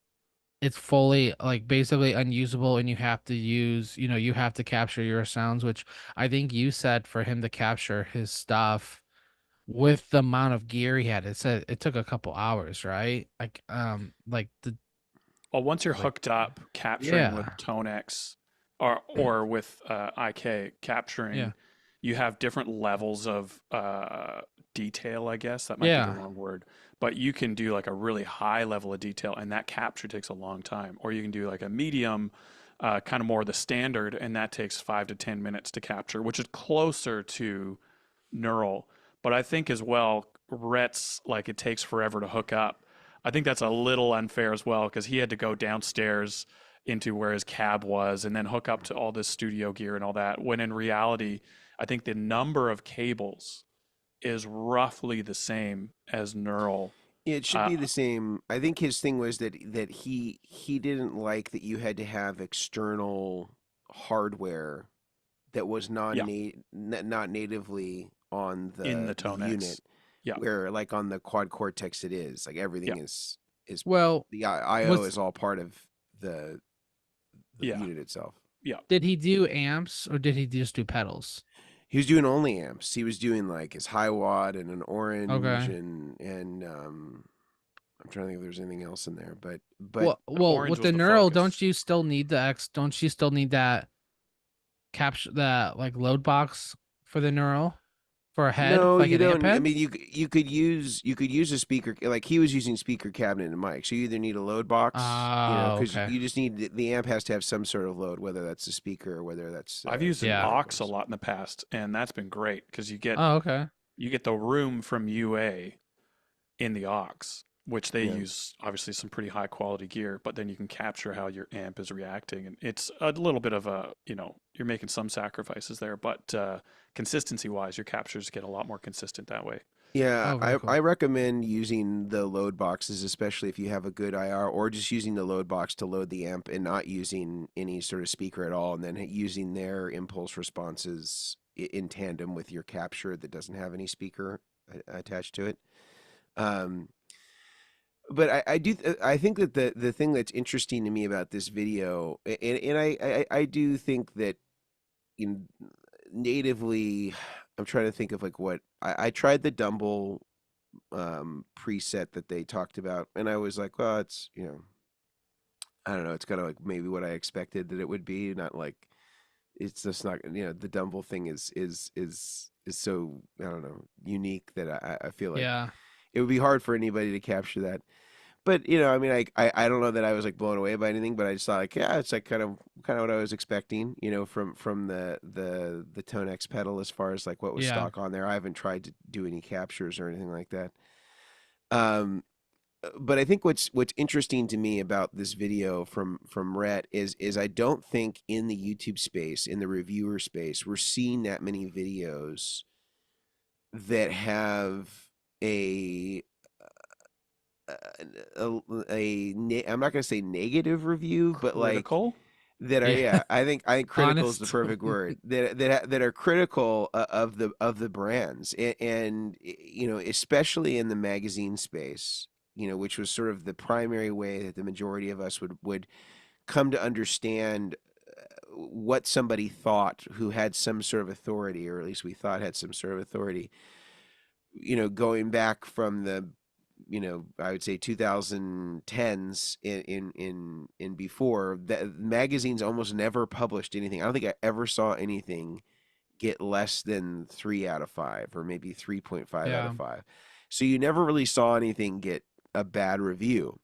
it's fully like basically unusable, and you have to use, you have to capture your sounds, which I think you said for him to capture his stuff with the amount of gear he had, it said it took a couple hours, right? Like the Well, once you're like hooked up capturing with yeah. ToneX or with IK Yeah. capturing, you have different levels of detail, I guess. That might be the Yeah. wrong word. But you can do like a really high level of detail, and that capture takes a long time. Or you can do like a medium, kind of more the standard, and that takes 5 to 10 minutes to capture, which is closer to neural. But I think as well, Rhett's, like, it takes forever to hook up. I think that's a little unfair as well, because he had to go downstairs into where his cab was and then hook up to all this studio gear and all that. When in reality, I think the number of cables is roughly the same as neural. It should Uh, be the same. I think his thing was that he didn't like that you had to have external hardware that was yeah, not natively on in the the ToneX. unit, Yeah, where like on the Quad Cortex it is like yeah, everything is Well, the I/O was is all part of the the yeah, unit itself. yeah. did he do amps or did he just do pedals? He was doing only amps. He was doing like his high watt and an orange Okay. and I'm trying to think if there's anything else in there, but The Well, orange with was the the neural, focus. don't you still need that capture, that like load box for the neural for a head, no, like you an amp don't. I head? mean, you could use a speaker like he was using speaker cabinet and mic. So you either need a load box, because Okay. you just need the amp has to have some sort of load, whether that's a speaker or whether that's I've used an one of the Yeah. other aux a ones. lot in the past, and that's been great because Oh, okay. you get the room from UA in the aux, which they Yeah. use obviously some pretty high quality gear, but then you can capture how your amp is reacting. And it's a little bit of a, you're making some sacrifices there, but consistency wise, your captures get a lot more consistent that way. Yeah, Oh, very I cool. recommend using the load boxes, especially if you have a good IR, or just using the load box to load the amp and not using any sort of speaker at all, and then using their impulse responses in tandem with your capture that doesn't have any speaker attached to it. Um, but I think that the thing that's interesting to me about this video, and I do think that in natively, I'm trying to think of like what I tried the Dumble preset that they talked about, and I was like, well, it's I don't know, it's kind of like maybe what I expected that it would be, not like it's just not the Dumble thing is so I don't know unique that I feel like Yeah. it would be hard for anybody to capture that. But I mean, I don't know that I was like blown away by anything, but I just thought like, yeah, it's like kind of what I was expecting, from the Tone X pedal as far as like what was Yeah. stock on there. I haven't tried to do any captures or anything like that. Um, but I think what's interesting to me about this video from Rhett is I don't think in the YouTube space, in the reviewer space, we're seeing that many videos that have a I'm not gonna say negative review, but like Critical? that are, Yeah. yeah, I think critical is the Honest. perfect word, that are critical of the brands, and especially in the magazine space, which was sort of the primary way that the majority of us would come to understand what somebody thought who had some sort of authority, or at least we thought had some sort of authority, going back from the, I would say 2010s in before, that magazines almost never published anything. I don't think I ever saw anything get less than 3 out of 5, or maybe 3.5 out Yeah. of 5. So you never really saw anything get a bad review.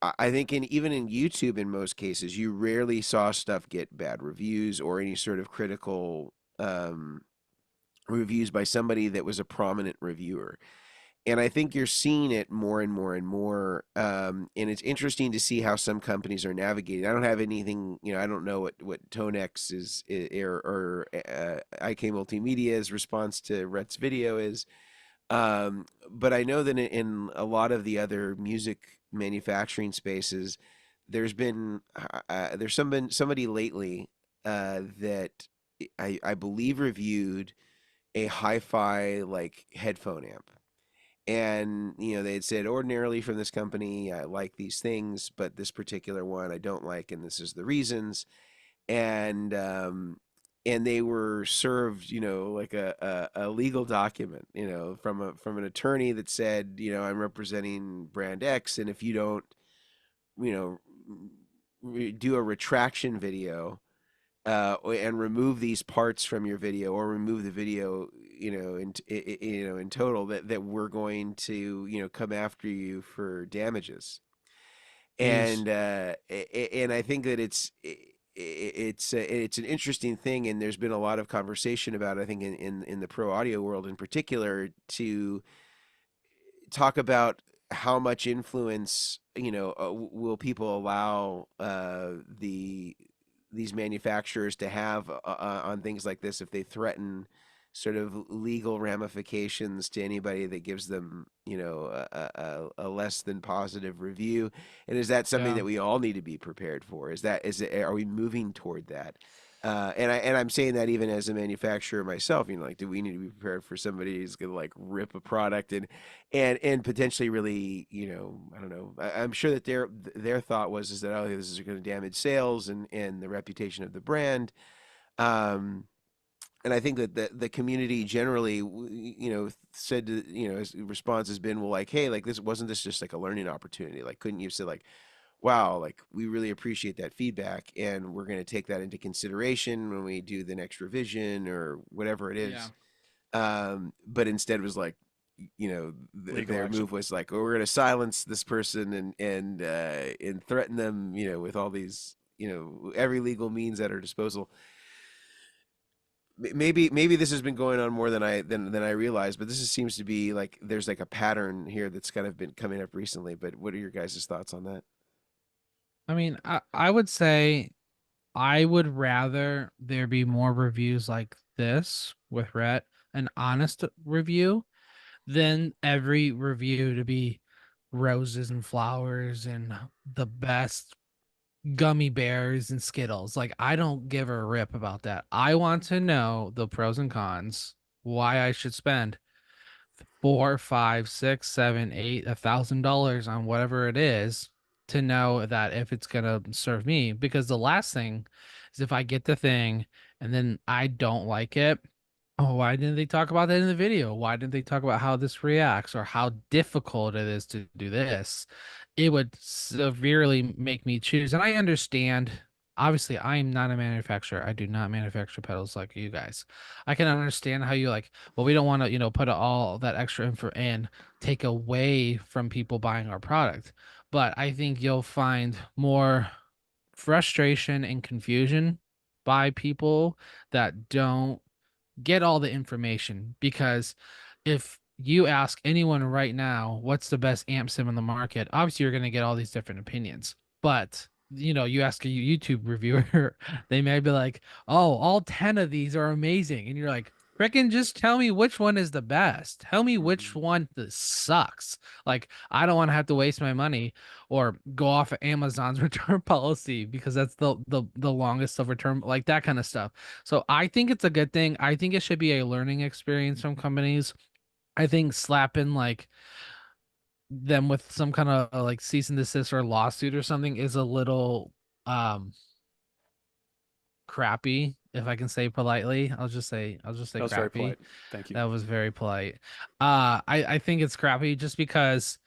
I think even in YouTube, in most cases, you rarely saw stuff get bad reviews or any sort of critical reviews by somebody that was a prominent reviewer. And I think you're seeing it more and more and more. And it's interesting to see how some companies are navigating. I don't have anything, I don't know what ToneX is, or IK Multimedia's response to Rhett's video is. But I know that in a lot of the other music manufacturing spaces, there's been somebody lately that I believe reviewed a hi-fi like headphone amp. And they had said, ordinarily from this company I like these things, but this particular one I don't like, and this is the reasons. And they were served, like a legal document, from an attorney that said, I'm representing brand X, and if you don't, do a retraction video and remove these parts from your video, or remove the video, in total, that we're going to, come after you for damages. Jeez. And I think that it's an interesting thing, and there's been a lot of conversation about it, I think in the pro audio world in particular, to talk about how much influence will people allow these manufacturers to have on things like this, if they threaten sort of legal ramifications to anybody that gives them, a less than positive review. And is that something Yeah. that we all need to be prepared for? Are we moving toward that? And I'm saying that even as a manufacturer myself, like, do we need to be prepared for somebody who's going to like rip a product and potentially really, I don't know. I'm sure that their thought is that, oh, this is going to damage sales and the reputation of the brand. And I think that the community generally, said to, his response has been, well, like, hey, like, this just like a learning opportunity? Like, couldn't you say, like, wow, like, we really appreciate that feedback, and we're going to take that into consideration when we do the next revision or whatever it is. But instead was like, their action. move was like, oh, we're going to silence this person and threaten them, with all these, every legal means at our disposal. Maybe this has been going on more than I realized, but seems to be like there's like a pattern here that's kind of been coming up recently. But what are your guys' thoughts on that? I mean, I would say I would rather there be more reviews like this with Rhett, an honest review, than every review to be roses and flowers and the best gummy bears and Skittles. Like, I don't give a rip about that. I want to know the pros and cons, why I should spend 4, 5, 6, 7, 8, $1,000 on whatever it is, to know that if it's gonna serve me. Because the last thing is, if I get the thing and then I don't like it, oh, why didn't they talk about that in the video? Why didn't they talk about how this reacts or how difficult it is to do this? It would severely make me choose. And I understand, obviously, I am not a manufacturer. I do not manufacture pedals like you guys. I can understand how you like, well, we don't want to, put all that extra info in, take away from people buying our product. But I think you'll find more frustration and confusion by people that don't get all the information. Because if you ask anyone right now what's the best amp sim in the market, obviously you're going to get all these different opinions. But you ask a YouTube reviewer, they may be like, oh, all 10 of these are amazing, and you're like, frickin' just tell me which one is the best. Tell me which one sucks. Like, I don't want to have to waste my money or go off of Amazon's return policy, because that's the longest of return, like that kind of stuff. So I think it's a good thing. I think it should be a learning experience from companies. I think slapping like them with some kind of like cease and desist or lawsuit or something is a little crappy, if I can say politely. I'll just say That was very crappy. polite. Thank you. That was very polite. I think it's crappy just because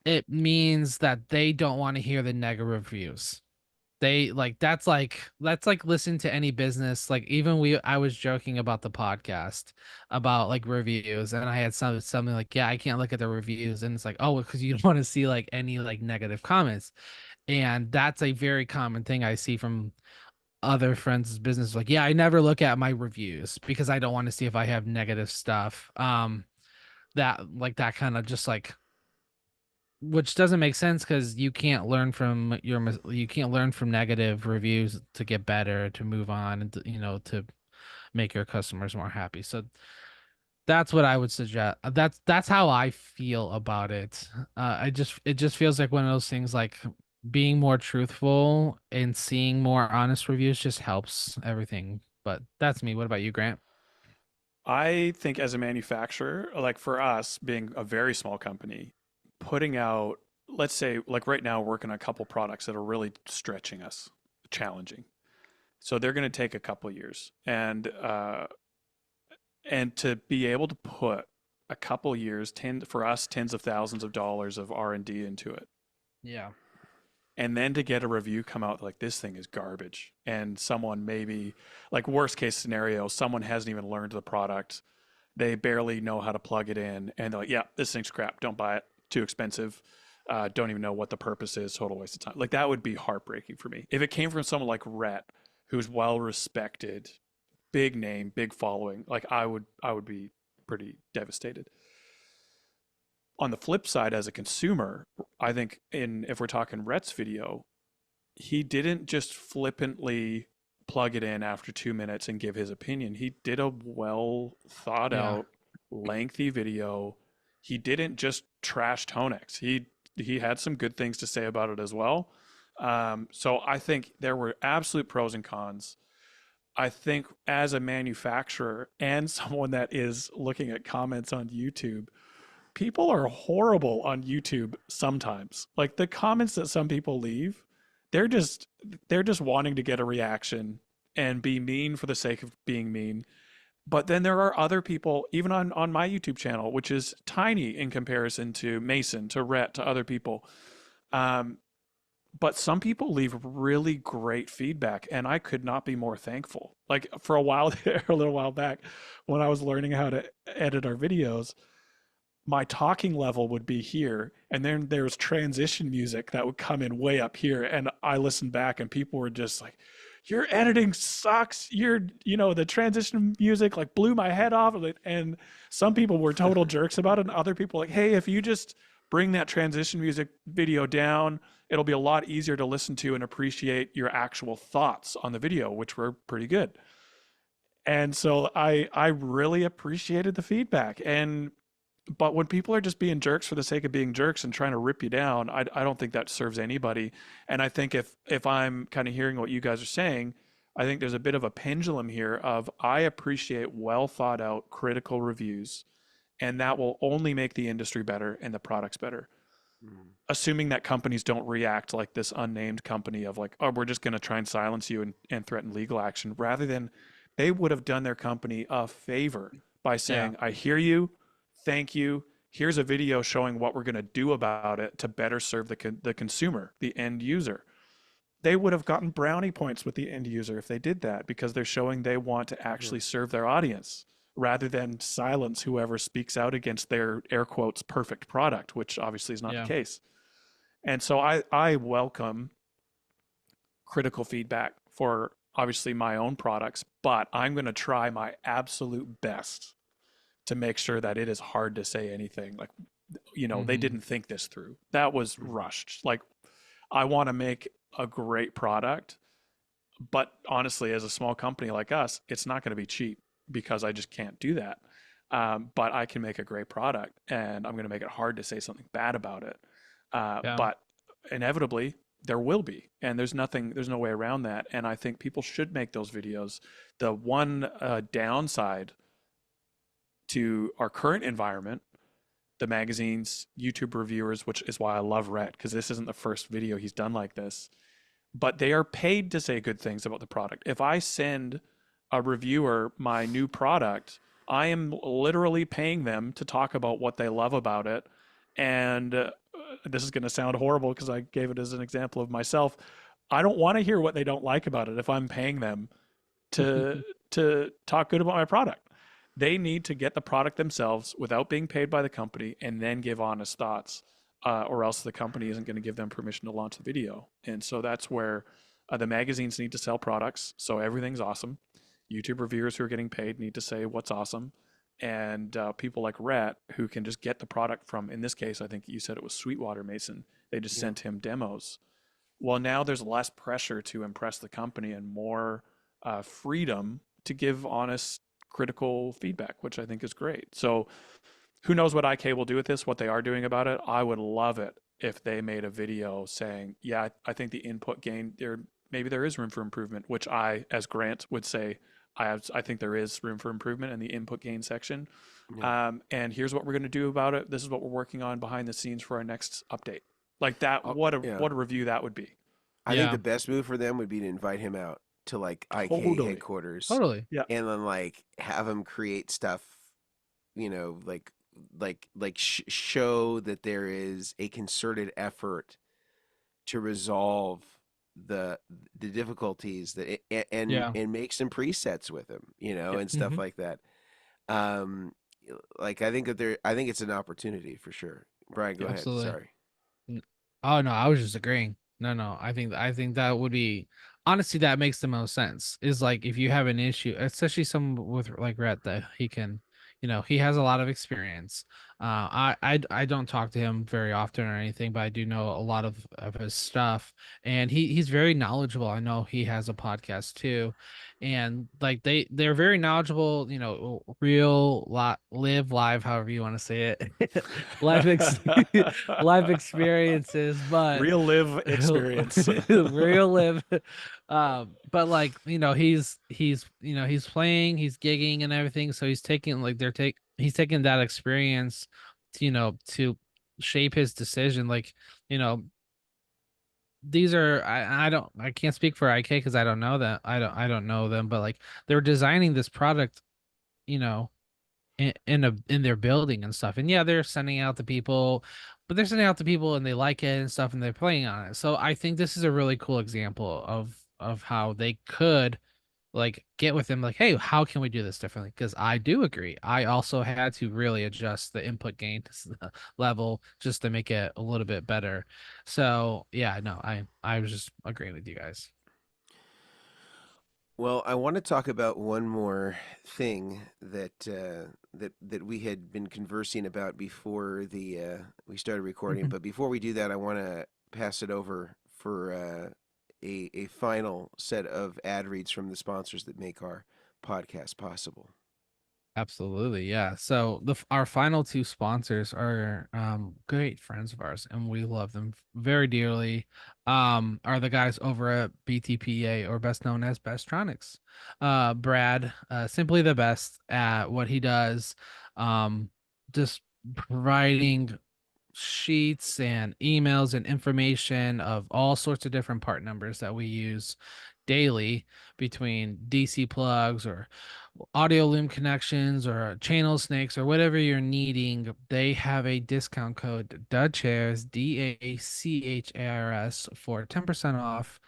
it means that they don't want to hear the negative reviews. They like that's like listen to any business. Like even I was joking about the podcast about like reviews, and I had something like, yeah, I can't look at the reviews, and it's like, oh, because you don't want to see like any like negative comments. And that's a very common thing I see from other friends' business. Like, yeah, I never look at my reviews because I don't want to see if I have negative stuff. That kind of just like, which doesn't make sense because you can't learn from negative reviews to get better, to move on, and to make your customers more happy. So that's what I would suggest. That's how I feel about it. It just feels like one of those things, like being more truthful and seeing more honest reviews just helps everything. But that's me. What about you, Grant? I think as a manufacturer, like for us being a very small company, putting out, let's say, like right now, we're working on a couple products that are really stretching us, challenging. So they're going to take a couple years, and to be able to put a couple years, for us, tens of thousands of dollars of R&D into it, Yeah. and then to get a review come out like this thing is garbage, and someone maybe, like worst case scenario, someone hasn't even learned the product, they barely know how to plug it in, and they're like, yeah, this thing's crap, don't buy it, too expensive, don't even know what the purpose is, total waste of time. Like that would be heartbreaking for me if it came from someone like Rhett, who's well respected, big name, big following. Like I would be pretty devastated. On the flip side, as a consumer, I think if we're talking Rhett's video, he didn't just flippantly plug it in after 2 minutes and give his opinion. He did a well thought out, lengthy video. He didn't just trash ToneX. He had some good things to say about it as well. So I think there were absolute pros and cons. I think as a manufacturer and someone that is looking at comments on YouTube, people are horrible on YouTube sometimes. Like the comments that some people leave, they're just wanting to get a reaction and be mean for the sake of being mean. But then there are other people, even on my YouTube channel, which is tiny in comparison to Mason, to Rhett, to other people. But some people leave really great feedback, and I could not be more thankful. Like for a while there, a little while back, when I was learning how to edit our videos, my talking level would be here, and then there was transition music that would come in way up here, and I listened back, and people were just like, your editing sucks, the transition music like blew my head off of it. And some people were total jerks about it, and other people like, hey, if you just bring that transition music video down, it'll be a lot easier to listen to and appreciate your actual thoughts on the video, which were pretty good. And so I really appreciated the feedback. But when people are just being jerks for the sake of being jerks and trying to rip you down, I don't think that serves anybody. And I think if I'm kind of hearing what you guys are saying, I think there's a bit of a pendulum here of I appreciate well thought out critical reviews, and that will only make the industry better and the products better. Assuming that companies don't react like this unnamed company of like, oh, we're just going to try and silence you and threaten legal action, rather than they would have done their company a favor by saying, I hear you. Thank you. Here's a video showing what we're going to do about it to better serve the consumer, the end user. They would have gotten brownie points with the end user if they did that, because they're showing they want to actually serve their audience rather than silence whoever speaks out against their air quotes perfect product, which obviously is not the case. And so I welcome critical feedback for obviously my own products, but I'm going to try my absolute best to make sure that it is hard to say anything like, they didn't think this through. That was rushed. Like, I want to make a great product, but honestly, as a small company like us, it's not going to be cheap because I just can't do that. But I can make a great product, and I'm going to make it hard to say something bad about it. But inevitably there will be, and there's no way around that. And I think people should make those videos. The one downside to our current environment, the magazines, YouTube reviewers, which is why I love Rhett, because this isn't the first video he's done like this. but they are paid to say good things about the product. If I send a reviewer my new product, I am literally paying them to talk about what they love about it. And this is going to sound horrible because I gave it as an example of myself. I don't want to hear what they don't like about it if I'm paying them to to talk good about my product. They need to get the product themselves without being paid by the company and then give honest thoughts, or else the company isn't going to give them permission to launch the video. And so that's where the magazines need to sell products, so everything's awesome. YouTube reviewers who are getting paid need to say what's awesome. And people like Rhett, who can just get the product from, in this case, I think you said it was Sweetwater Mason. They just sent him demos. Well, now there's less pressure to impress the company and more freedom to give honest, critical feedback, which I think is great. So who knows what IK will do with this, what they are doing about it. I would love it if they made a video saying, yeah, I think the input gain there, maybe there is room for improvement, which I, as Grant, would say, I think there is room for improvement in the input gain section. Yeah. And here's what we're going to do about it. This is what we're working on behind the scenes for our next update. Like that, what a review that would be. I think the best move for them would be to invite him out to like IK headquarters. Totally. Yeah. And then like have him create stuff, show that there is a concerted effort to resolve the difficulties that and make some presets with him, and stuff like that. Like I think it's an opportunity for sure. Brian, go ahead. Sorry. Oh no, I was just agreeing. No, I think that would be, honestly, that makes the most sense. Is like if you have an issue, especially someone with like Rhett, that he can, he has a lot of experience. I don't talk to him very often or anything, but I do know a lot of his stuff, and he's very knowledgeable. I know he has a podcast too, and like they're very knowledgeable. Live live, however you want to say it, life experiences, but real live experience, real live. But like he's playing, he's gigging and everything, so he's taking he's taking that experience to shape his decision. Like these are I can't speak for IK because I don't know that I don't know them, but like they're designing this product in their building and stuff, and they're sending out to people, but they're sending out to people and they like it and stuff and they're playing on it. So I think this is a really cool example of how they could like get with them, like, hey, how can we do this differently? Because I do agree, I also had to really adjust the input gain level just to make it a little bit better. So no, I was just agreeing with you guys. Well, I want to talk about one more thing that that we had been conversing about before we started recording. But before we do that, I want to pass it over for a final set of ad reads from the sponsors that make our podcast possible. Absolutely, yeah. So our final two sponsors are great friends of ours, and we love them very dearly. Are the guys over at BTPA, or best known as Bestronics. Brad, simply the best at what he does. Just providing sheets and emails and information of all sorts of different part numbers that we use daily, between DC plugs or audio loom connections or channel snakes or whatever you're needing. They have a discount code DACHARS, DACHARS, for 10% off.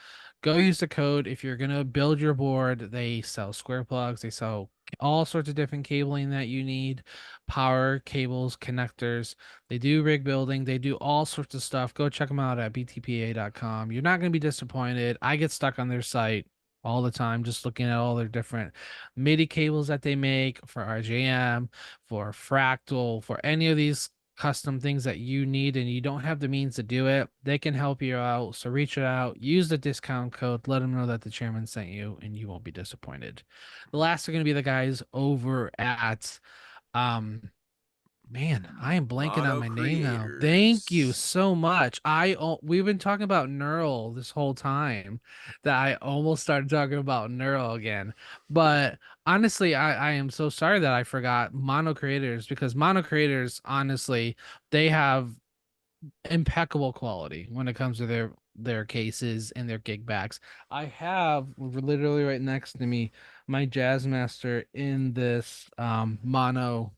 Go use the code if you're gonna build your board. They sell square plugs, they sell all sorts of different cabling that you need, power cables, connectors. They do rig building, they do all sorts of stuff. Go check them out at btpa.com. You're not going to be disappointed. I get stuck on their site all the time just looking at all their different MIDI cables that they make for RJM, for Fractal, for any of these custom things that you need and you don't have the means to do it. They can help you out. So reach out, use the discount code, let them know that the chairman sent you, and you won't be disappointed. The last are going to be the guys over at man, I am blanking on my name now. Thank you so much. We've been talking about Neural this whole time, that I almost started talking about Neural again. But honestly, I am so sorry that I forgot Mono Creators, because Mono Creators, honestly, they have impeccable quality when it comes to their cases and their gig bags. I have literally right next to me my Jazzmaster in this mono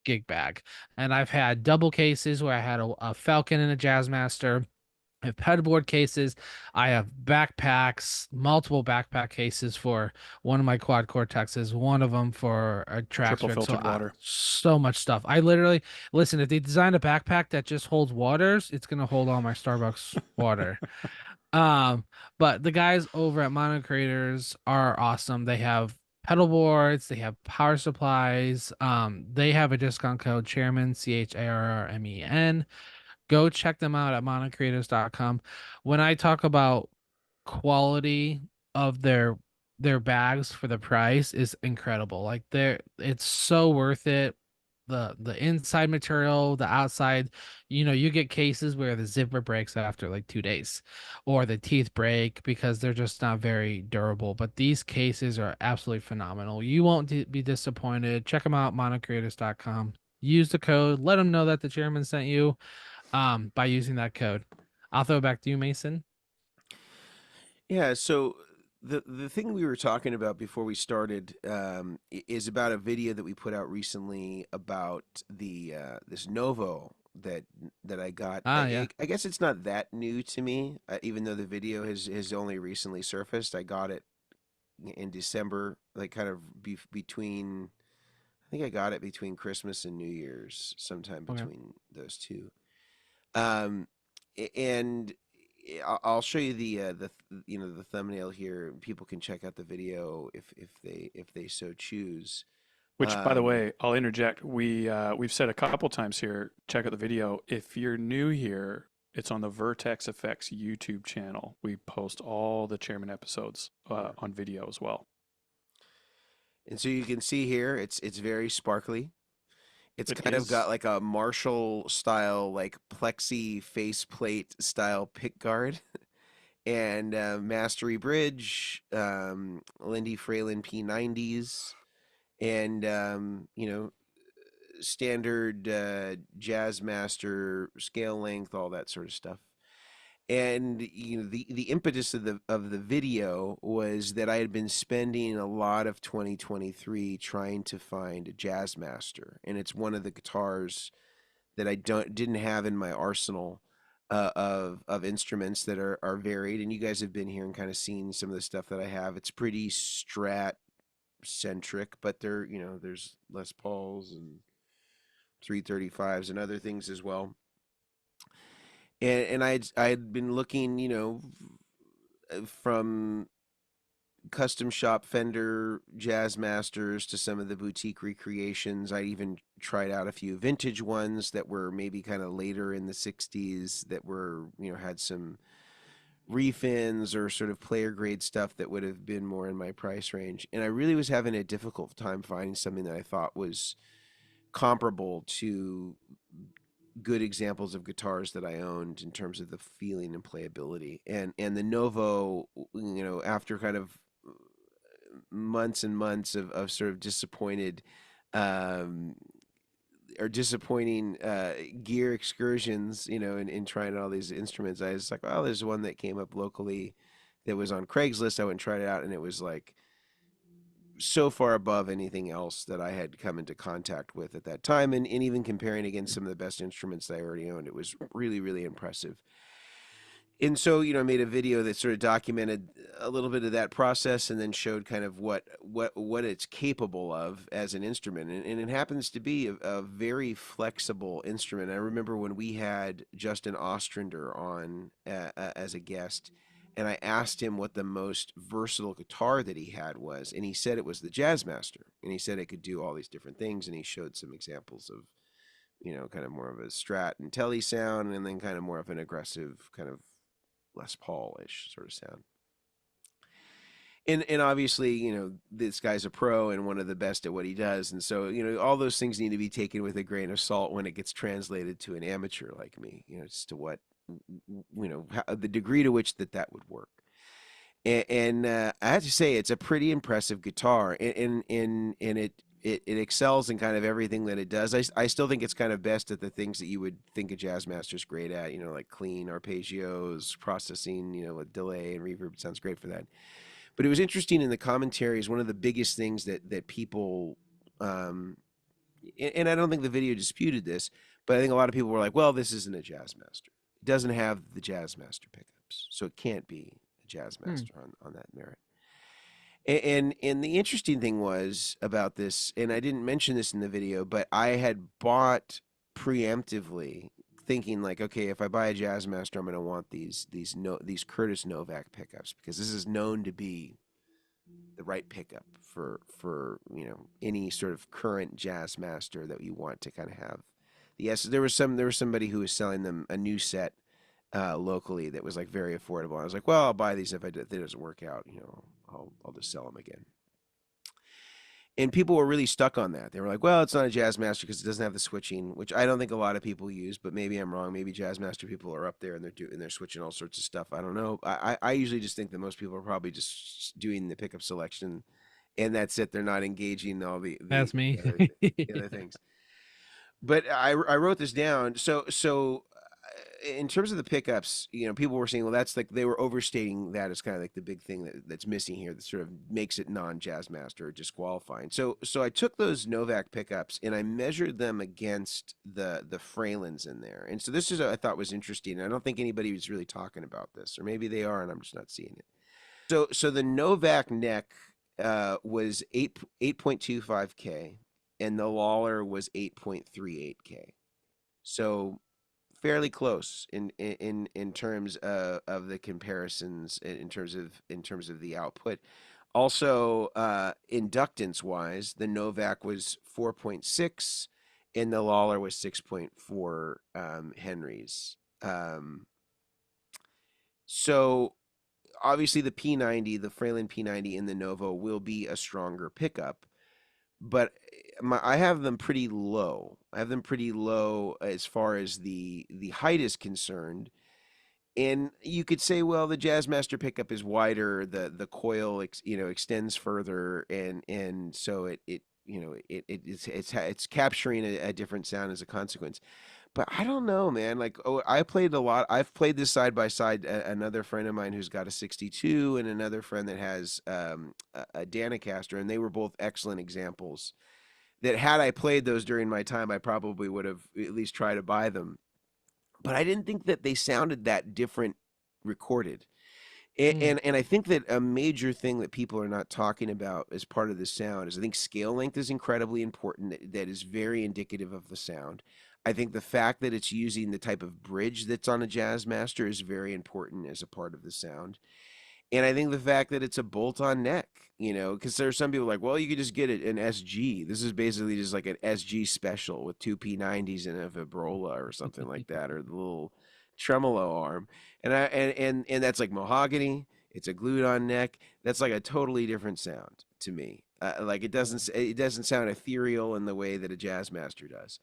gig bag, and I've had double cases where I had a Falcon and a Jazzmaster. I have pedalboard cases. I have backpacks, multiple backpack cases for one of my quad cortexes, one of them for a track Triple strip. So filtered water. so much stuff. I literally listen. If they designed a backpack that just holds waters, it's gonna hold all my Starbucks water. Um, but the guys over at Mono Creators are awesome. They have pedal boards, they have power supplies. They have a discount code Chairmen, CHARRMEN. Go check them out at monocreators.com. When I talk about quality of their bags for the price is incredible. Like it's so worth it. The inside material, the outside, you get cases where the zipper breaks after like 2 days, or the teeth break because they're just not very durable. But these cases are absolutely phenomenal. You won't be disappointed. Check them out, monocreators.com. Use the code. Let them know that the chairman sent you by using that code. I'll throw it back to you, Mason. Yeah, so the thing we were talking about before we started is about a video that we put out recently about the this Novo that I got. Yeah. I guess it's not that new to me, even though the video has only recently surfaced. I got it in December, like kind of between. I think I got it between Christmas and New Year's, sometime Okay. between those two. Um, and I'll show you the thumbnail here. People can check out the video if they so choose. Which, by the Um, way, I'll interject. We've said a couple times here. Check out the video. If you're new here, it's on the Vertex Effects YouTube channel. We post all the Chairman episodes on video as well. and so you can see here, it's very sparkly. It's It kind of got is. like a Marshall style, like plexi faceplate style pick guard, and Mastery Bridge, Lindy Fralin P90s, and standard Jazzmaster scale length, all that sort of stuff. And the impetus of the video was that I had been spending a lot of 2023 trying to find a Jazzmaster, and it's one of the guitars that I didn't have in my arsenal of instruments that are varied. And you guys have been here and kind of seen some of the stuff that I have. It's pretty Strat centric, but there's Les Pauls and 335s and other things as well. And I had been looking, from custom shop Fender Jazzmasters to some of the boutique recreations. I even tried out a few vintage ones that were maybe kind of later in the 60s that were, had some refins or sort of player grade stuff that would have been more in my price range. And I really was having a difficult time finding something that I thought was comparable to good examples of guitars that I owned in terms of the feeling and playability. And the Novo, after kind of months and months of sort of disappointed um, or disappointing gear excursions, in trying all these instruments, I was like, oh, there's one that came up locally that was on Craigslist. I went and tried it out, and it was like so far above anything else that I had come into contact with at that time. And even comparing against some of the best instruments that I already owned, it was really, really impressive. And so, I made a video that sort of documented a little bit of that process and then showed kind of what it's capable of as an instrument. And it happens to be a very flexible instrument. I remember when we had Justin Ostrander on as a guest, and I asked him what the most versatile guitar that he had was, and he said it was the Jazzmaster. And he said it could do all these different things, and he showed some examples of, kind of more of a Strat and Telly sound, and then kind of more of an aggressive kind of Les Paul-ish sort of sound. And obviously, this guy's a pro and one of the best at what he does. And so, all those things need to be taken with a grain of salt when it gets translated to an amateur like me, as to what, the degree to which that would work. And I have to say, it's a pretty impressive guitar. And it it excels in kind of everything that it does. I still think it's kind of best at the things that you would think a Jazzmaster's great at, you know, like clean arpeggios, processing, you know, with delay and reverb. It sounds great for that. But it was interesting in the commentaries, one of the biggest things that people, and I don't think the video disputed this, but I think a lot of people were like, well, this isn't a Jazzmaster. It doesn't have the Jazzmaster pickups, so it can't be a Jazzmaster on that merit. And the interesting thing was about this, and I didn't mention this in the video, but I had bought preemptively, thinking like, okay, if I buy a Jazzmaster, I'm going to want these Curtis Novak pickups, because this is known to be the right pickup for you know, any sort of current Jazzmaster that you want to kind of have. Yes, there was somebody who was selling them a new set locally that was like very affordable. I was like, well, I'll buy these if it doesn't work out, you know, I'll just sell them again. And people were really stuck on that. They were like, well, it's not a Jazzmaster because it doesn't have the switching, which I don't think a lot of people use, but maybe I'm wrong. Maybe Jazzmaster people are up there and they're switching all sorts of stuff. I don't know. I usually just think that most people are probably just doing the pickup selection, and that's it. They're not engaging all the That's me. the other things. But I wrote this down. So in terms of the pickups, you know, people were saying, well, that's like, they were overstating that as kind of like the big thing that's missing here that sort of makes it non-Jazzmaster or disqualifying. So I took those Novak pickups and I measured them against the Fralins in there. And so this is what I thought was interesting. I don't think anybody was really talking about this, or maybe they are and I'm just not seeing it. So the Novak neck was 8.25K and the Lawler was 8.38K. So fairly close in terms of the comparisons, in terms of the output. Also, inductance wise, the Novak was 4.6 and the Lawler was 6.4 Henrys. So obviously the P90, the Fralin P90 in the Novo will be a stronger pickup, but I have them pretty low. I have them pretty low as far as the height is concerned. And you could say, well, the Jazzmaster pickup is wider, the coil extends further, and so it's capturing a different sound as a consequence. But I don't know, man. Like, I played a lot. I've played this side by side. Another friend of mine who's got a 62, and another friend that has a Danicaster, and they were both excellent examples. That had I played those during my time, I probably would have at least tried to buy them. But I didn't think that they sounded that different recorded. And I think that a major thing that people are not talking about as part of the sound is, I think scale length is incredibly important. That is very indicative of the sound. I think the fact that it's using the type of bridge that's on a Jazzmaster is very important as a part of the sound. And I think the fact that it's a bolt-on neck, you know, because there are some people like, well, you could just get it an SG. This is basically just like an SG special with two P90s and a vibrola or something like that, or the little tremolo arm. And that's like mahogany. It's a glued-on neck. That's like a totally different sound to me. Like it doesn't sound ethereal in the way that a Jazzmaster does.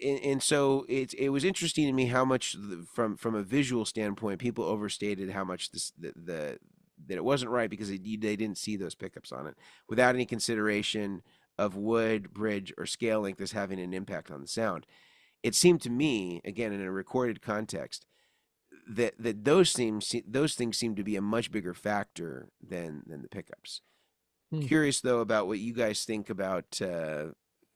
And so it was interesting to me how much from a visual standpoint, people overstated how much that it wasn't right because they didn't see those pickups on it without any consideration of wood, bridge, or scale length as having an impact on the sound. It seemed to me, again, in a recorded context, that those things seem to be a much bigger factor than the pickups. Curious though about what you guys think about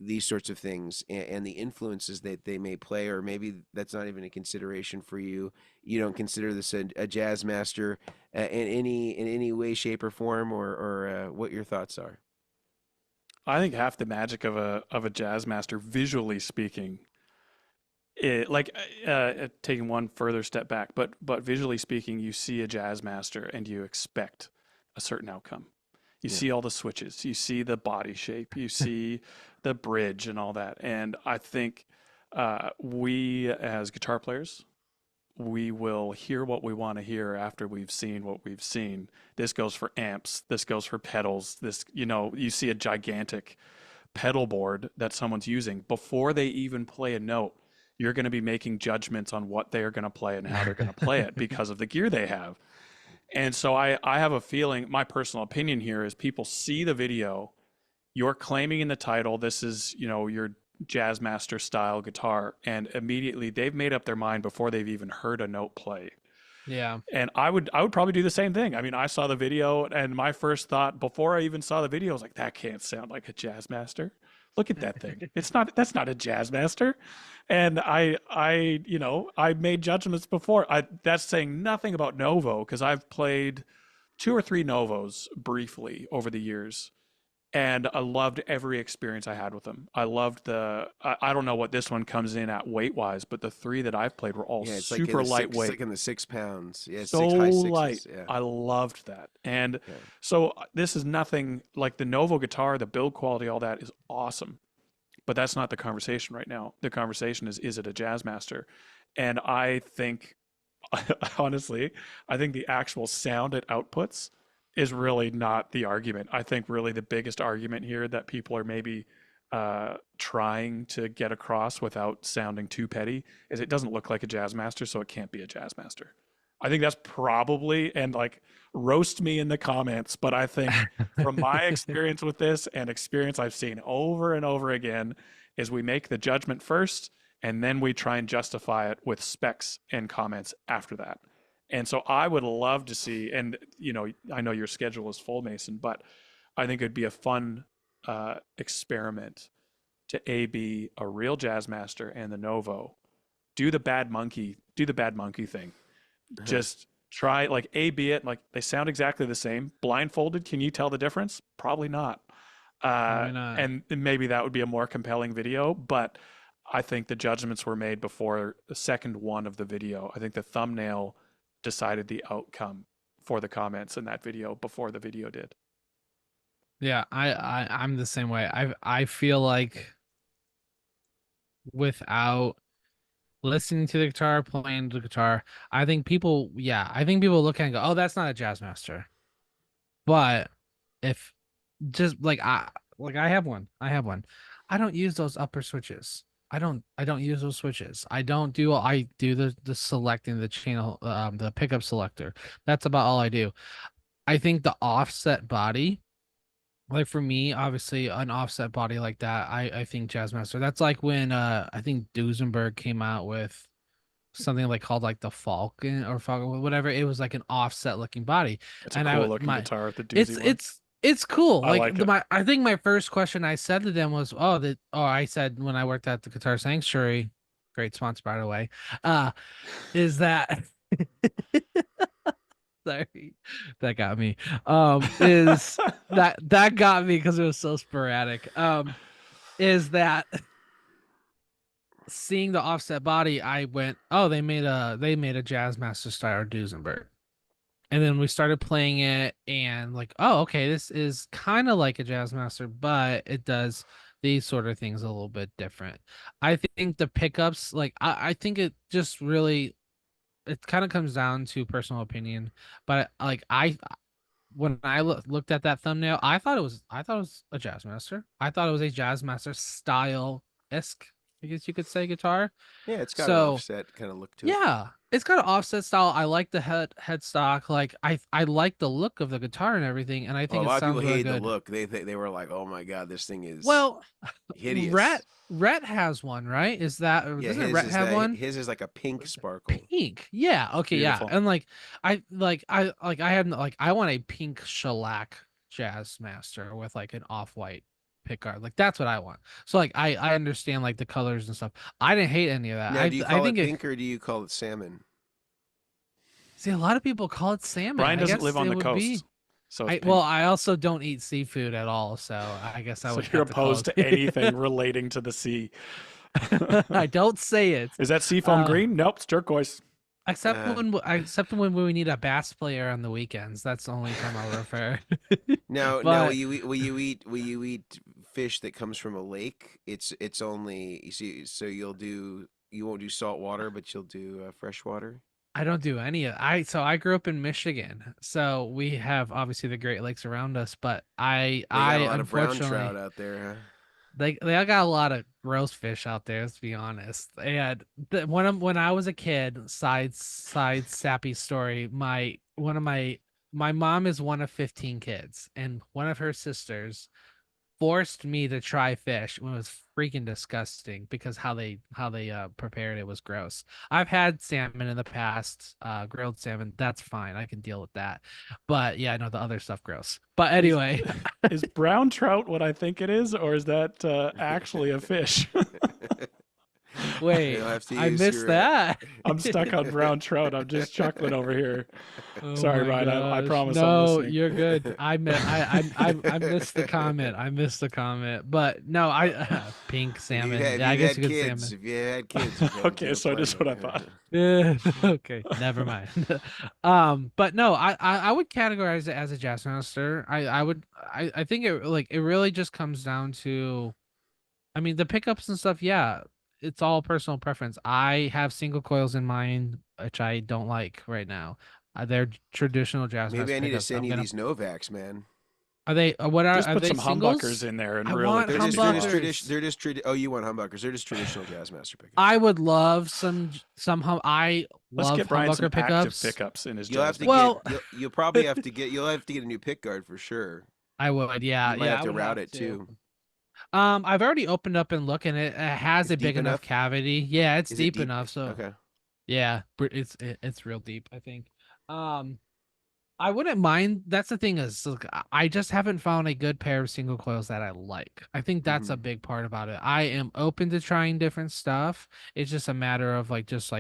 these sorts of things and the influences that they may play, or maybe that's not even a consideration for you. You don't consider this a Jazzmaster in any way, shape, or form, or what your thoughts are. I think half the magic of a Jazzmaster, visually speaking, taking one further step back, but visually speaking, you see a Jazzmaster and you expect a certain outcome. You see all the switches, you see the body shape, you see the bridge and all that. And I think we as guitar players, we will hear what we want to hear after we've seen what we've seen. This goes for amps, this goes for pedals. This, you see a gigantic pedal board that someone's using before they even play a note. You're going to be making judgments on what they're going to play and how they're going to play it because of the gear they have. And so I have a feeling, my personal opinion here is, people see the video you're claiming in the title this is, you know, your Jazzmaster style guitar, and immediately they've made up their mind before they've even heard a note play. Yeah. And I would probably do the same thing. I mean, I saw the video, and my first thought before I even saw the video was like, that can't sound like a Jazzmaster. Look at that thing. That's not a Jazzmaster. And you know, I made judgments before. That's saying nothing about Novo, because I've played 2 or 3 Novos briefly over the years, and I loved every experience I had with them. I loved I don't know what this one comes in at weight wise, but the 3 that I've played were all Yeah, it's super lightweight. It's like in the 6 pounds. Yeah, it's So high sixes. light. Yeah. I loved that. And Yeah. so this is nothing like the Novo guitar, the build quality, all that is awesome. But that's not the conversation right now. The conversation is it a Jazzmaster? And I think, honestly, I think the actual sound it outputs is really not the argument. I think really the biggest argument here that people are maybe trying to get across without sounding too petty is it doesn't look like a Jazzmaster, so it can't be a Jazzmaster. I think that's probably, and like roast me in the comments, but I think from my experience with this and experience I've seen over and over again is we make the judgment first and then we try and justify it with specs and comments after that. And so I would love to see, and you know, I know your schedule is full, Mason, but I think it'd be a fun experiment to A/B a real Jazzmaster and the Novo. Do the bad monkey thing. Just try, like, A/B it, like they sound exactly the same. Blindfolded, can you tell the difference? Probably not. Probably not. And maybe that would be a more compelling video, but I think the judgments were made before the second one of the video. I think the thumbnail decided the outcome for the comments in that video before the video did. Yeah, I'm the same way. I feel like without listening to the guitar, playing the guitar, I think people look at it and go, oh, that's not a Jazzmaster. But if just like I have one. I don't use those upper switches. I don't use those switches. I do the selecting the channel, the pickup selector. That's about all I do. I think the offset body, like for me, obviously an offset body like that, I think Jazzmaster. That's like when I think Duesenberg came out with something like called like the Falcon or Falcon, whatever. It was like an offset looking body. It's a cool looking guitar with the doozy one. It's cool. I like it. I think my first question I said to them was, I said when I worked at the Guitar Sanctuary, great sponsor by the way, is that sorry, that got me. Is that got me because it was so sporadic. Is that seeing the offset body, I went, oh, they made a Jazzmaster style Duesenberg. And then we started playing it and like, oh, okay, this is kind of like a Jazzmaster, but it does these sort of things a little bit different. I think the pickups, like, I think it just really, it kind of comes down to personal opinion. But like, when I looked at that thumbnail, I thought it was a Jazzmaster. I thought it was a Jazzmaster style-esque, I guess you could say, guitar. Yeah, it's got an offset kind of look to it. Yeah, it's got an offset style. I like the headstock. Like I like the look of the guitar and everything, and I think a lot of people really hate good. the look. They were like, "Oh my god, this thing is hideous." Rhett has one, right? Is that doesn't Rhett have one? His is like a pink sparkle. Pink, yeah, okay, Beautiful. yeah, and I want a pink shellac Jazzmaster with like an off-white pickguard. Like that's what I want. So like I understand like the colors and stuff. I didn't hate any of that. Now, do you call it pink or do you call it salmon? See, a lot of people call it salmon. Brian doesn't live on the coast. So I also don't eat seafood at all, so I guess I would. So you're opposed to anything relating to the sea. I don't say it. Is that seafoam green? Nope, it's turquoise. Except when we need a bass player on the weekends. That's the only time I'll refer. Now, will you eat fish that comes from a lake? It's only, you see, so you won't do salt water, but you'll do fresh water. I don't do any of so I grew up in Michigan, so we have obviously the Great Lakes around us, but I got a lot of brown unfortunately trout out there, huh? they all got a lot of gross fish out there, let's be honest. And when I was a kid, side sappy story, my mom is one of 15 kids, and one of her sisters forced me to try fish. It was freaking disgusting because how they prepared it was gross. I've had salmon in the past, grilled salmon. That's fine. I can deal with that. But yeah, I know the other stuff gross. But anyway, Is brown trout what I think it is, or is that actually a fish? wait, You'll have to I use missed your, that. I'm stuck on brown trout. I'm just chuckling over here. Oh Sorry, my Ryan. I gosh. promise I'm No, listening. you're good. I missed the comment. I missed the comment. But no, pink salmon. Yeah, I guess you could salmon. If you had kids, you'd have Okay, to so apply just what I that. thought. Yeah, okay, never mind. But no, I would categorize it as a Jazzmaster. I think it really just comes down to, I mean, the pickups and stuff. Yeah, it's all personal preference. I have single coils in mind, which I don't like right now. They're traditional Jazzmaster Maybe I need to pickups. send you these Novaks, man. Are they? Just Are put they some singles? humbuckers in there and I really want They're piss just, people they're off. just humbuckers. tradition. They're just oh, you want humbuckers? They're just traditional Jazzmaster pickups. I would love some I Let's love get Brian some humbucker pickups. active pickups in his You'll have Jazz. to Well- get. You'll probably have to get. You'll have to get a new pick guard for sure. I would, yeah, You might yeah. have I to would route have it too. I've already opened up and looked, and it has It's a big deep enough enough? cavity. Yeah, it's Is it deep enough. So Okay. yeah, it's real deep, I think. I wouldn't mind. That's the thing is, look, I just haven't found a good pair of single coils that I like. I think that's a big part about it. I am open to trying different stuff. It's just a matter of just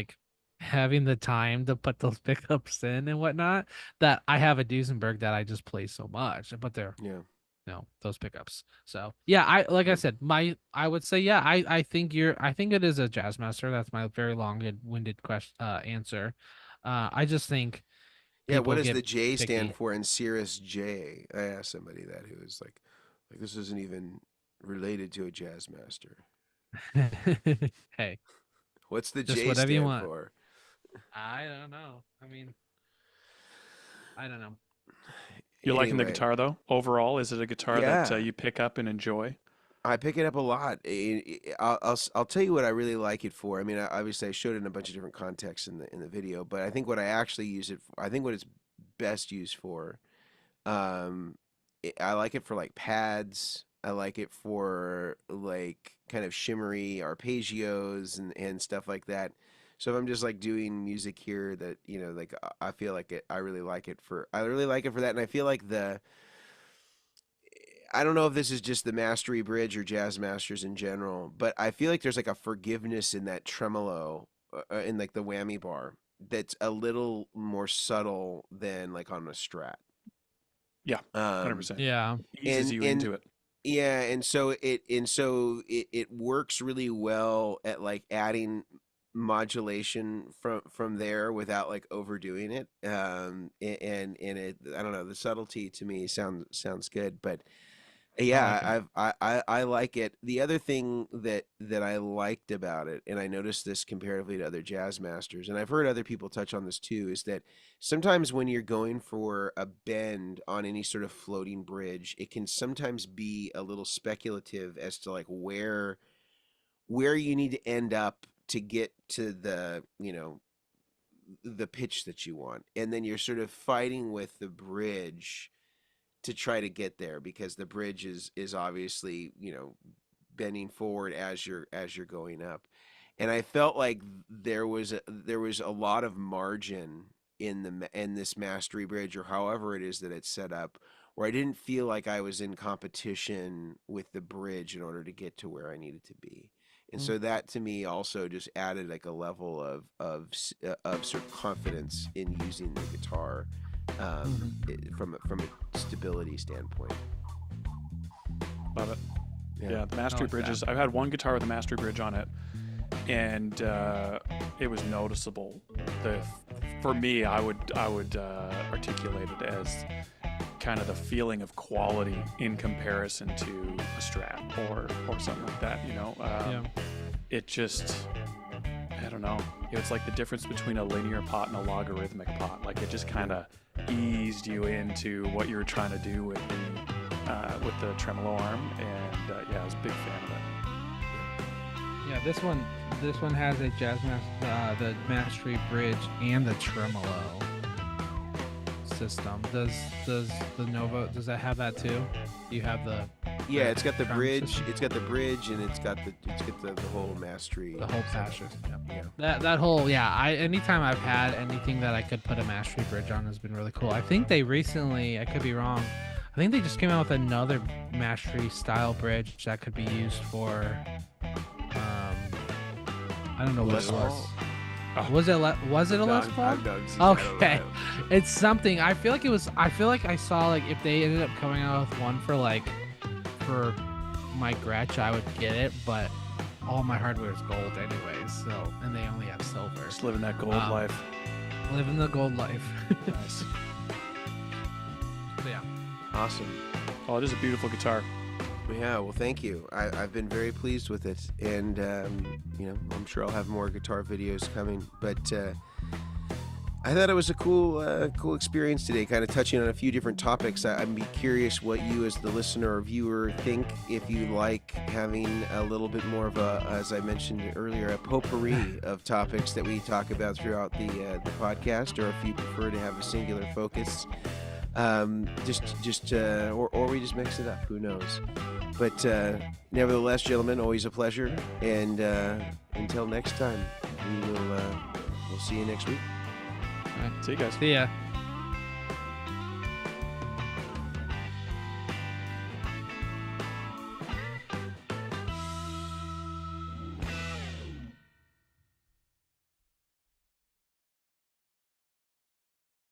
having the time to put those pickups in and whatnot. That I have a Duesenberg that I just play so much, but they're Yeah. those pickups. So yeah, I said, I would say, yeah, I think it is a Jazzmaster. That's my very long-winded answer. I just think Yeah. What people does get the J stand picky. for in Serus J? I asked somebody that who was like this isn't even related to a Jazzmaster. Hey, What's the Just J whatever you stand want. for? I don't know. I mean, I don't know. You're liking the Anyway, guitar though? Overall, is it a guitar Yeah. that you pick up and enjoy? I pick it up a lot. I'll tell you what I really like it for. I mean, obviously I showed it in a bunch of different contexts in the video, but I think what I actually use it for, I think what it's best used for, I like it for like pads. I like it for like kind of shimmery arpeggios and stuff like that. So if I'm just like doing music here that, like I feel like I really like it for that. And I feel like I don't know if this is just the Mastery Bridge or Jazzmasters in general, but I feel like there's like a forgiveness in that tremolo in like the whammy bar that's a little more subtle than like on a Strat. Yeah, 100%. Yeah. Eases you into it. Yeah, and so it works really well at like adding modulation from there without like overdoing it. And it, I don't know, the subtlety to me sounds good, but yeah, I like it. The other thing that I liked about it, and I noticed this comparatively to other Jazzmasters, and I've heard other people touch on this too, is that sometimes when you're going for a bend on any sort of floating bridge, it can sometimes be a little speculative as to like where you need to end up to get to the the pitch that you want, and then you're sort of fighting with the bridge to try to get there because the bridge is obviously bending forward as you're going up, and I felt like there was a lot of margin in this mastery bridge or however it is that it's set up where I didn't feel like I was in competition with the bridge in order to get to where I needed to be. And so that to me also just added like a level of sort of confidence in using the guitar from a stability standpoint. Love it. Yeah. Yeah, the Mastery like Bridges. that. I've had one guitar with a Mastery Bridge on it, and it was noticeable. For me, I would articulate it as kind of the feeling of quality in comparison to a Strat or something like that. It just, I don't know. It's like the difference between a linear pot and a logarithmic pot. Like it just kind of eased you into what you were trying to do with the tremolo arm, and yeah, I was a big fan of it. Yeah, this one has a Jazzmaster, the Mastery Bridge and the tremolo system. Does the Novo, does that have that too? You have the Yeah, it's got the drum bridge. system. It's got the bridge, and it's got the whole mastery. The whole mastery. Yeah. That whole anytime I've had anything that I could put a mastery bridge on has been really cool. I think they recently, I could be wrong, I think they just came out with another mastery style bridge that could be used for I don't know what Les it was. Paul? Oh. Was it a Les Paul? Okay. It's something. I feel like I saw like if they ended up coming out with one for my Gretsch, I would get it, but all my hardware is gold anyways, so, and they only have silver. Just living that gold life. Living the gold life. Nice. Yeah. Awesome. Oh, it is a beautiful guitar. Yeah, well, thank you. I've been very pleased with it, and I'm sure I'll have more guitar videos coming. But I thought it was a cool experience today, kind of touching on a few different topics. I'd be curious what you, as the listener or viewer, think. If you like having a little bit more of a, as I mentioned earlier, a potpourri of topics that we talk about throughout the podcast, or if you prefer to have a singular focus. Or we just mix it up. Who knows? But nevertheless, gentlemen, always a pleasure. And until next time, we'll see you next week. See you guys. See ya.